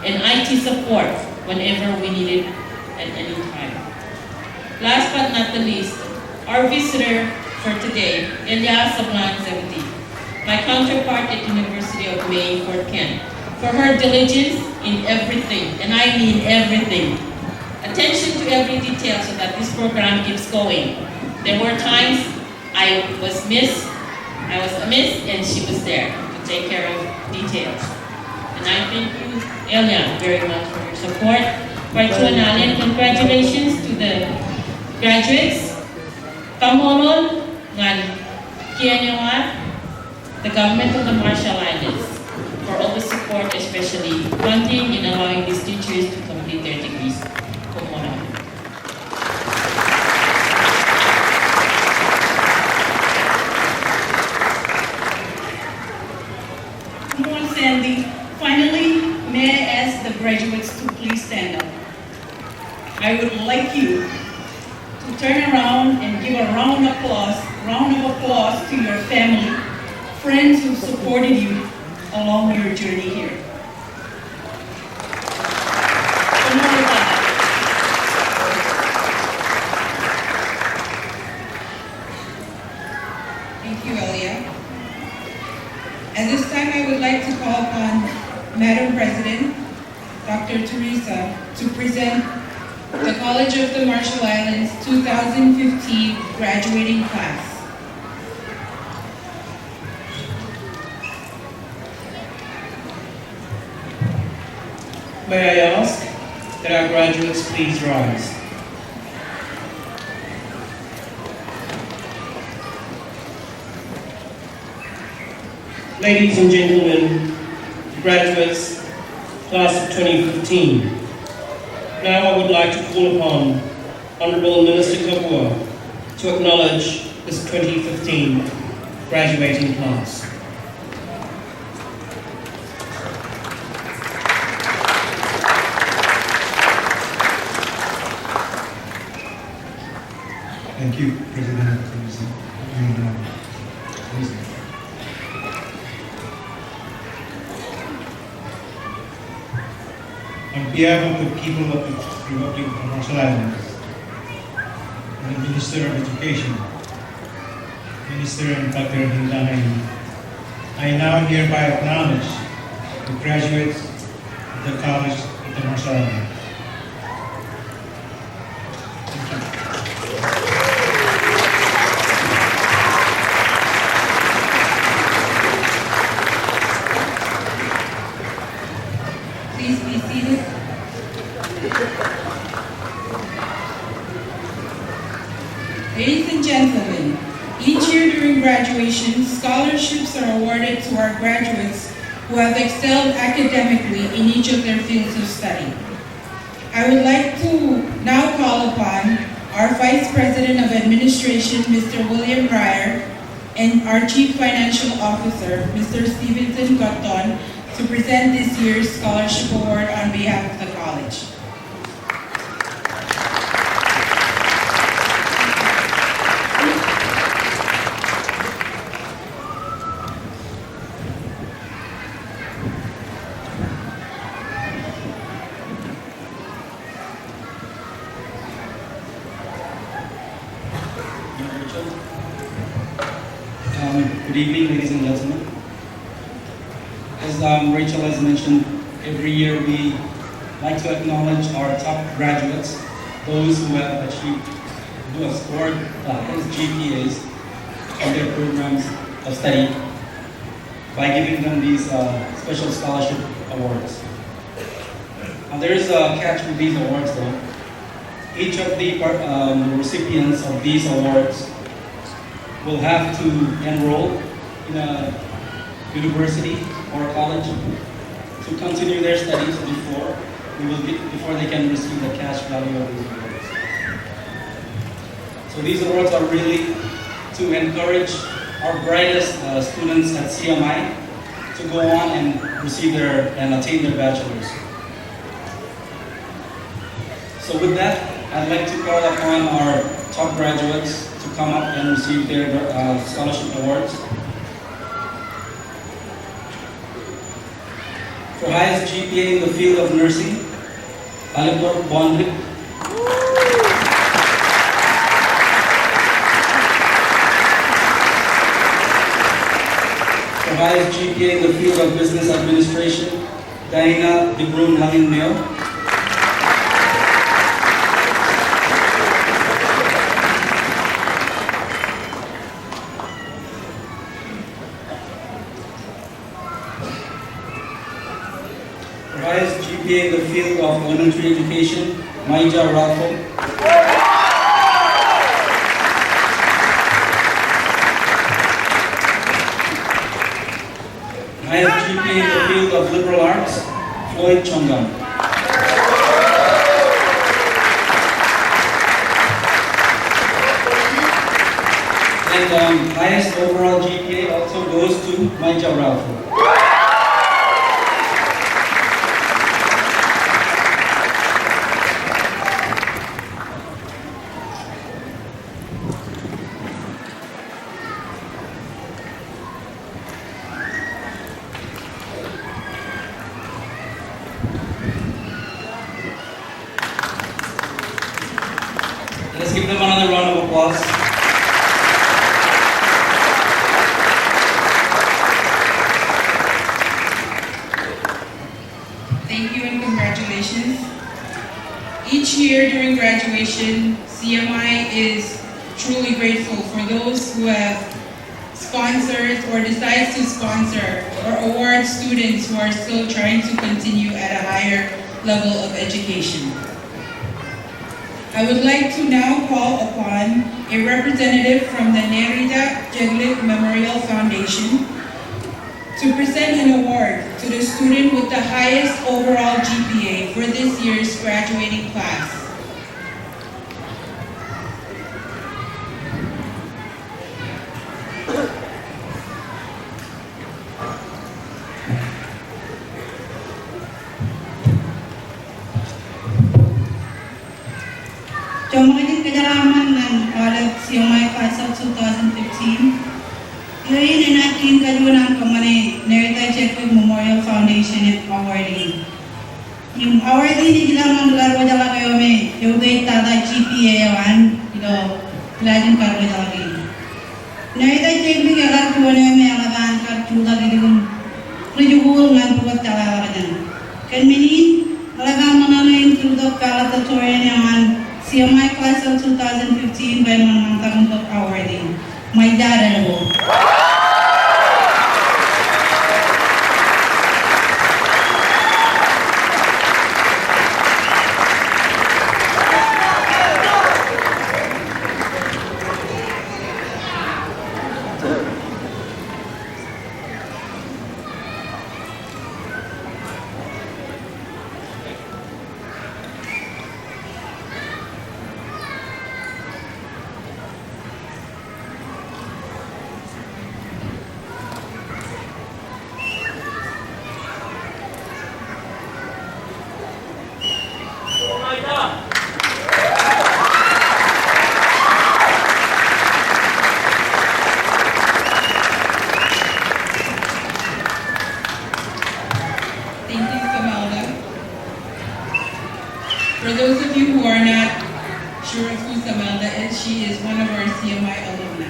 and IT support whenever we need it at any time. Last but not the least, our visitor for today, Elia Sablan Zewdi, my counterpart at University of Maine, Fort Kent, for her diligence in everything, and I mean everything. Attention to every detail so that this program keeps going. There were times I was amiss, and she was there to take care of details. And I thank you, Elia, very much for your support. Virtual congratulations to the graduates. Kamolon, the government of the Marshall Islands, for all the support, especially funding in allowing these teachers to complete their degrees. Come on, Sandy. Finally, may I ask the graduates to please stand up. I would like you to turn around and give a round of applause to your family, friends who supported you along your journey here. Thank you, Elia. At this time, I would like to call upon Madam President, Dr. Teresa, to present the College of the Marshall Islands 2015 graduating class. May I ask that our graduates please rise. Ladies and gentlemen, graduates, class of 2015. Now I would like to call upon Honourable Minister Kabua to acknowledge this 2015 graduating class. Thank you, President. On behalf of the people of the Republic of the Marshall Islands, and the Minister of Education, Minister and Dr. Hindana, I now hereby acknowledge the graduates of the College of the Marshall Islands. Please be seated. Ladies and gentlemen, each year during graduation, scholarships are awarded to our graduates who have excelled academically in each of their fields of study. I would like to now call upon our Vice President of Administration, Mr. William Pryor, and our Chief Financial Officer, Mr. Stevenson Cotton, to present this year's scholarship award on behalf of the college. Good evening, ladies and gentlemen. As Rachel has mentioned, every year we like to acknowledge our top graduates, those who have scored the highest GPAs in their programs of study by giving them these special scholarship awards. Now there is a catch with these awards though. Each of the recipients of these awards will have to enroll in a university or college to continue their studies before they can receive the cash value of these awards. So these awards are really to encourage our brightest students at CMI to go on and attain their bachelor's. So with that, I'd like to call upon our top graduates to come up and receive their scholarship awards. For highest GPA in the field of nursing, Alipur Bondrik. For highest GPA in the field of business administration, Diana De Bruyne Halin Meo. Highest GPA in the field of elementary education, Maija Ralpho. Highest GPA in the field of liberal arts, Floyd Chongam. And highest overall GPA also goes to Maija Ralpho. Let's give them another round of applause. Thank you and congratulations. Each year during graduation, CMI is truly grateful for those who have sponsored or decides to sponsor or award students who are still trying to continue at a higher level of education. I would like to now call upon a representative from the Nerida Jeglik Memorial Foundation to present an award to the student with the highest overall GPA for this year's graduating class. Jomagin Kajaraman ng College CMI Class of 2015. Ngayon ay natin kalunan kamane Nerida Jeglik Memorial Foundation at awarding. Yung awarding ni Gilamang Larwa Jala kayo may yugay tada GPA yawan ito ilajin karwa jala kayo. Nerida Jeglik yalan tuwa na may alagaan kartuda gilun rejugul ngan tuwag jala kajan. Kanminin alagaan manalayin tuldok kalata tuwayan yaman CMI Class of 2015 by Manang untuk awarding. My dad and For those of you who are not sure of who Samelda is, she is one of our CMI alumni.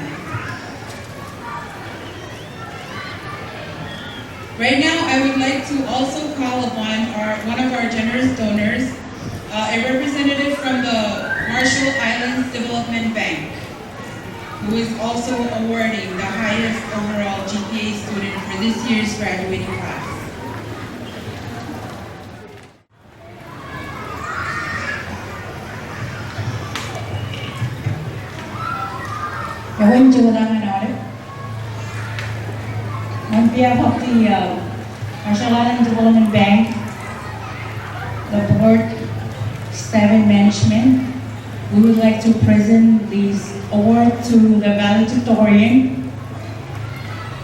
Right now, I would like to also call upon one of our generous donors, a representative from the Marshall Islands Development Bank. who is also awarding the highest overall GPA student for this year's graduating class. On behalf of the Marshall Islands Development Bank, the board, staff and management, we would like to present this award to the valedictorian,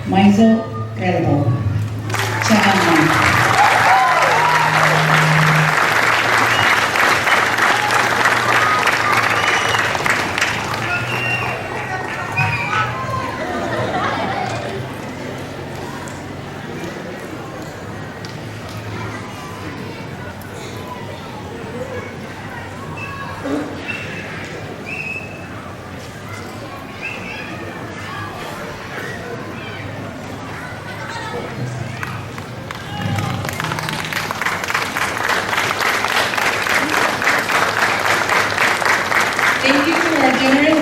Maizo Credible. Thank you to our generous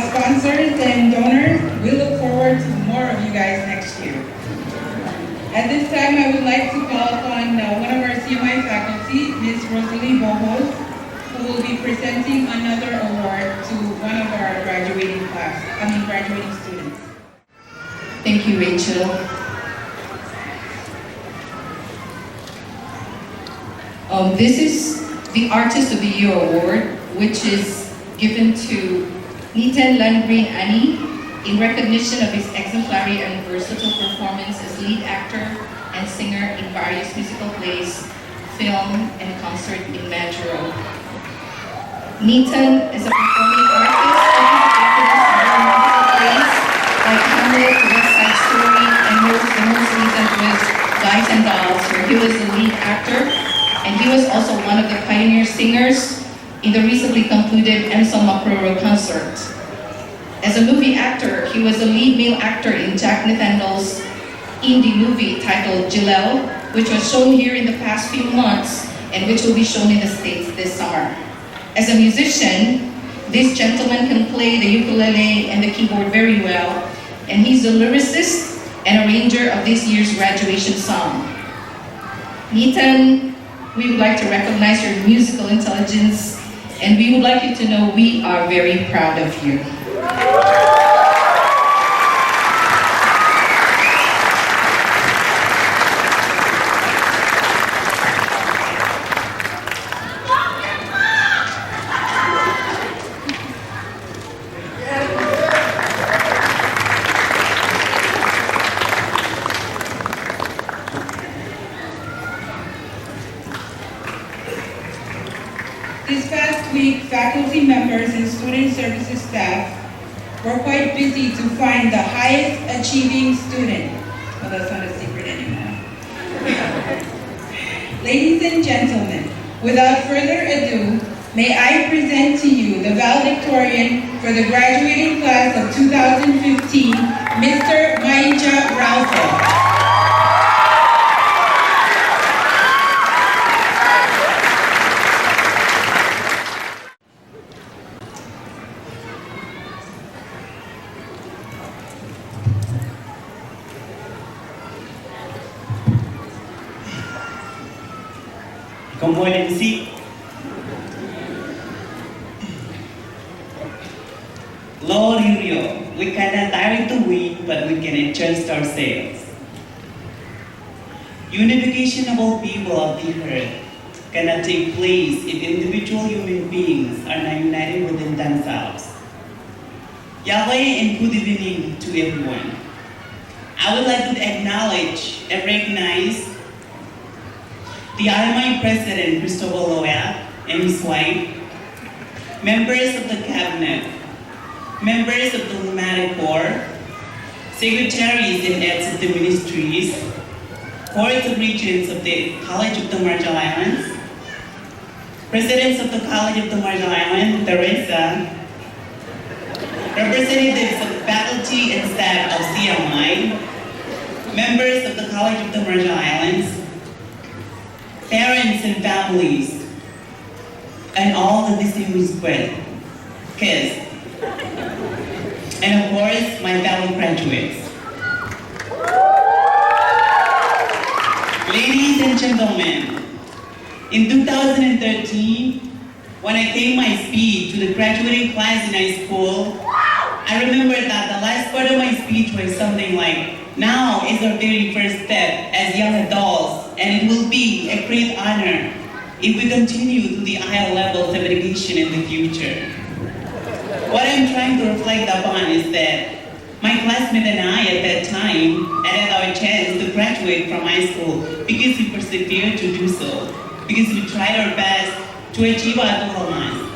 sponsors and donors. We look forward to more of you guys next year. At this time, I would like to call upon one of our CMI faculty, Ms. Rosalie Bohos, who will be presenting another award to one of our graduating students. Thank you, Rachel. This is the Artist of the Year Award, which is given to Nitan Landgreen Ani in recognition of his exemplary and versatile performance as lead actor and singer in various musical plays, film, and concert in Majuro. Nitan is a performing artist active in musical plays like Hamlet, West Side Story, and the most recent was Guys and Dolls, where he was the lead actor, and he was also one of the pioneer singers in the recently concluded Ensemble Makroro concert. As a movie actor, he was a lead male actor in Jack Nathaniel's indie movie titled Jaleel, which was shown here in the past few months and which will be shown in the States this summer. As a musician, this gentleman can play the ukulele and the keyboard very well, and he's the lyricist and arranger of this year's graduation song. Nitan, we would like to recognize your musical intelligence, and we would like you to know we are very proud of you. This past week, faculty members and student services staff were quite busy to find the highest achieving student. Well, that's not a secret anymore. Ladies and gentlemen, without further ado, may I present to you the valedictorian for the graduating class of 2015, Mr. Maija Ralpho. Competency. Lord Uriel, we cannot direct the wind, but we can adjust ourselves. Unification of all people of the earth cannot take place if individual human beings are not united within themselves. Yahweh and good evening to everyone. I would like to acknowledge and recognize the RMI President, Christopher Loya, and his wife, members of the Cabinet, members of the Nomadic Corps, secretaries and heads of the ministries, boards of regents of the College of the Marshall Islands, presidents of the College of the Marshall Islands, Teresa, representatives of faculty and staff of CMI, members of the College of the Marshall Islands, parents and families, and all the distinguished guests. and of course, my fellow graduates. Ladies and gentlemen, in 2013, when I gave my speech to the graduating class in high school, I remember that the last part of my speech was something like, now is our very first step as young adults, and it will be a great honor if we continue to the higher levels of education in the future. What I'm trying to reflect upon is that my classmate and I at that time had our chance to graduate from high school because we persevered to do so, because we tried our best to achieve our goals.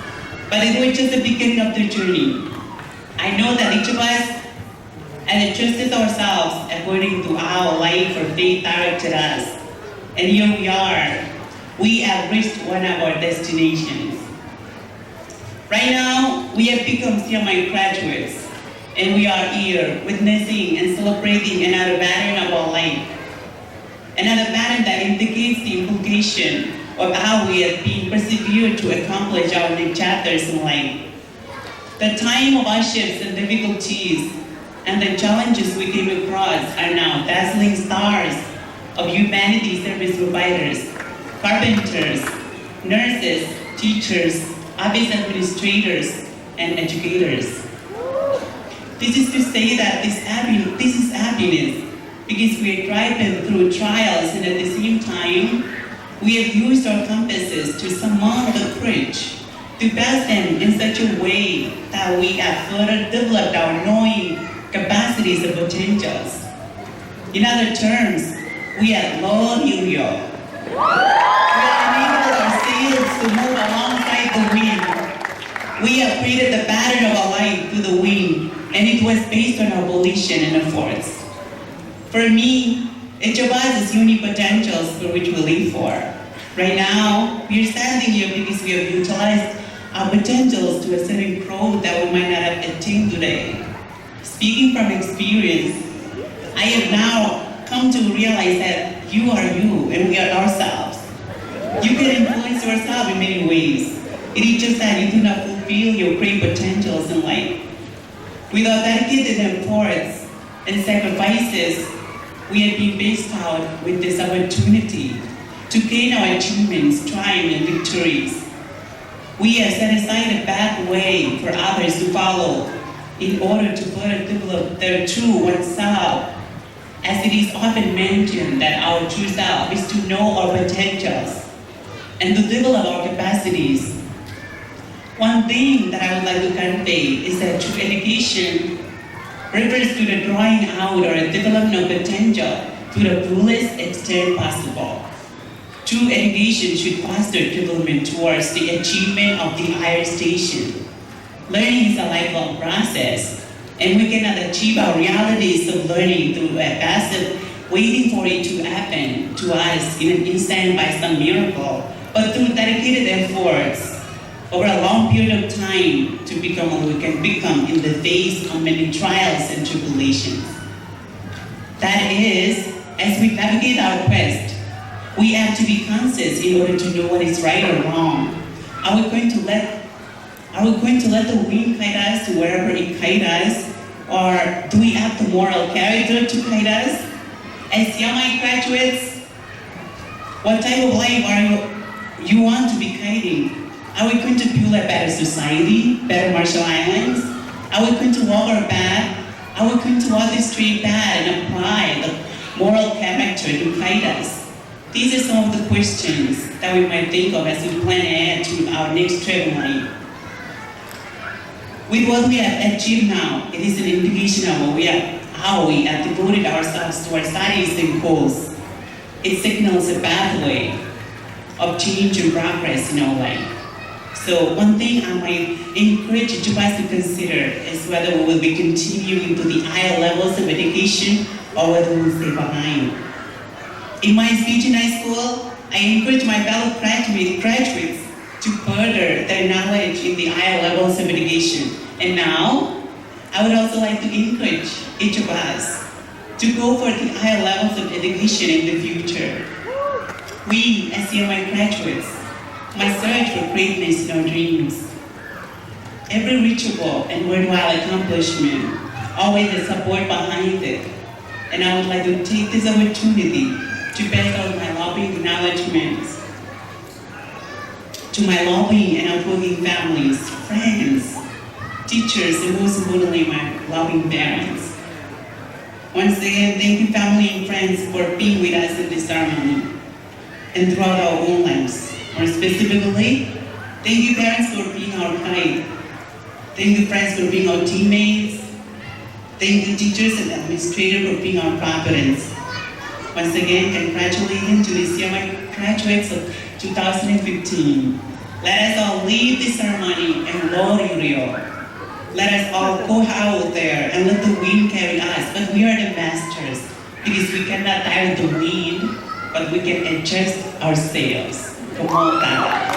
But it was just the beginning of the journey. I know that each of us had adjusted ourselves according to our life or faith directed us. And here we are. We have reached one of our destinations. Right now, we have become CMI graduates, and we are here witnessing and celebrating another pattern of our life. Another pattern that indicates the implication of how we have been persevered to accomplish our next chapters in life. The time of hardships and difficulties and the challenges we came across are now dazzling stars of humanity service providers, carpenters, nurses, teachers, office administrators, and educators. This is to say that this is happiness because we are driving through trials, and at the same time, we have used our compasses to summon the courage to pass them in such a way that we have further developed our knowing capacities and potentials. In other terms, we have Lord New York. We have enabled our sails to move alongside the wind. We have created the pattern of our life through the wind, and it was based on our volition and efforts. For me, each of us has unique potentials for which we live for. Right now, we are standing here because we have utilized our potentials to a certain growth that we might not have attained today. Speaking from experience, I have now come to realize that you are you and we are ourselves. You can influence yourself in many ways. It is just that you do not fulfill your great potentials in life. With our dedicated efforts and sacrifices, we have been based out with this opportunity to gain our achievements, triumph, and victories. We have set aside a pathway for others to follow in order to further develop their true oneself. As it is often mentioned that our true self is to know our potentials and to develop our capacities. One thing that I would like to convey is that true education refers to the drawing out or development of potential to the fullest extent possible. True education should foster development towards the achievement of the higher station. Learning is a lifelong process, and we cannot achieve our realities of learning through a passive waiting for it to happen to us in an instant by some miracle, but through dedicated efforts over a long period of time to become what we can become in the face of many trials and tribulations. That is, as we navigate our quest, we have to be conscious in order to know what is right or wrong. Are we going to let the wind guide us to wherever it guides us? Or do we have the moral character to guide us? As CMI graduates, what type of life are you want to be guiding? Are we going to build a better society, better Marshall Islands? Are we going to walk our path? Are we going to walk this straight path and apply the moral character to guide us? These are some of the questions that we might think of as we plan ahead to our next trip in life. With what we have achieved now, it is an indication of how we have devoted ourselves to our studies and goals. It signals a pathway of change and progress in our life. So one thing I might encourage each of us to consider is whether we will be continuing to the higher levels of education or whether we will stay behind. In my speech in high school, I encourage my fellow graduates to further their knowledge in the higher levels of education. And now, I would also like to encourage each of us to go for the higher levels of education in the future. We, as CMI graduates, must search for greatness in our dreams. Every reachable and worthwhile accomplishment, always the support behind it. And I would like to take this opportunity to pass on my loving acknowledgments to my loving and outworking families, friends, teachers, and most importantly, my loving parents. Once again, thank you family and friends for being with us in this ceremony and throughout our own lives. More specifically, thank you parents for being our guide. Thank you friends for being our teammates. Thank you teachers and administrators for being our providence. Once again, congratulations to the CMI graduates of 2015. Let us all leave the ceremony and Lord Uriel. Let us all go out there and let the wind carry us. But we are the masters because we cannot die with the wind, but we can adjust our sails. Come on, God.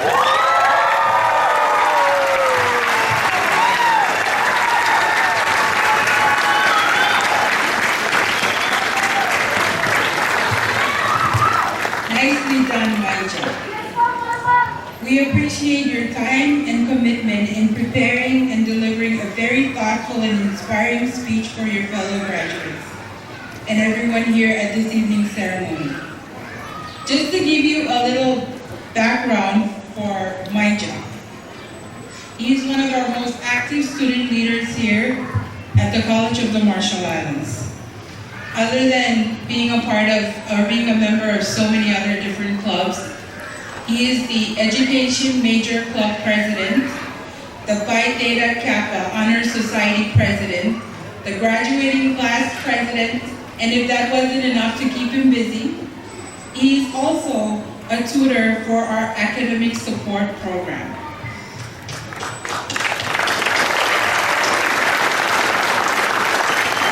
Nicely done, Maija. We appreciate your time and commitment in preparing and delivering a very thoughtful and inspiring speech for your fellow graduates and everyone here at this evening's ceremony. Just to give you a little background for Maija. He is one of our most active student leaders here at the College of the Marshall Islands. Other than being a part of or being a member of so many other different clubs, he is the Education Major Club President, the Phi Theta Kappa Honor Society President, the Graduating Class President, and if that wasn't enough to keep him busy, he is also a tutor for our Academic Support Program.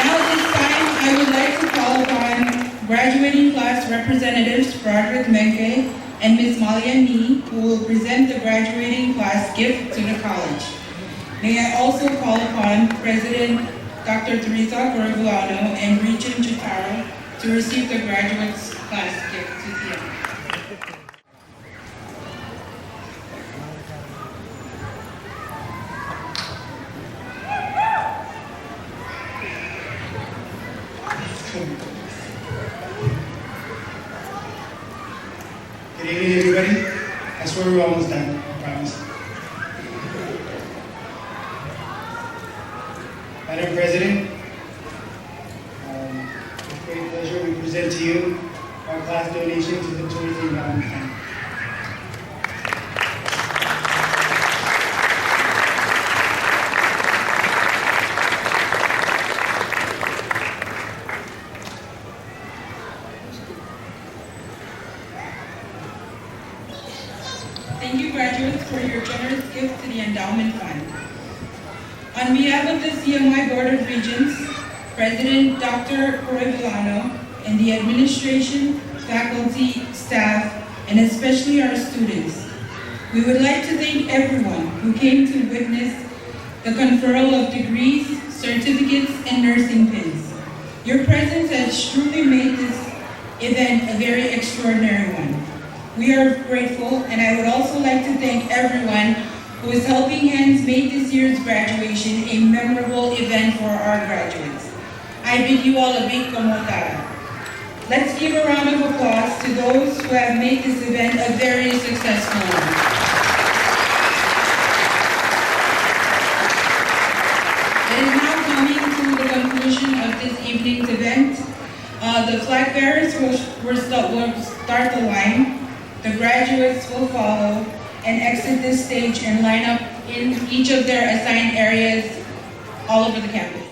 Now at this time, I would like to call upon graduating class representatives Broderick Menke and Ms. Malia Nee, who will present the graduating class gift to the college. May I also call upon President Dr. Teresa Gorgulano and Regent Jutaro to receive the graduates class gift to CMI. Good evening, everybody. I swear we're almost done, I promise. Madam President, with great pleasure we present to you our class donation to the Tourism Endowment Fund. Thank you, graduates, for your generous gift to the Endowment Fund. On behalf of the CMI Board of Regents, President Dr. Gorgulano, and the administration, faculty, staff, and especially our students, we would like to thank everyone who came to witness the conferral of degrees, certificates, and nursing pins. Your presence has truly made this event a very extraordinary one. We are grateful, and I would also like to thank everyone who is helping hands make this year's graduation a memorable event for our graduates. I bid you all a big komotara. Let's give a round of applause to those who have made this event a very successful one. It is now coming to the conclusion of this evening's event. The flag bearers will start the line. The graduates will follow and exit this stage and line up in each of their assigned areas all over the campus.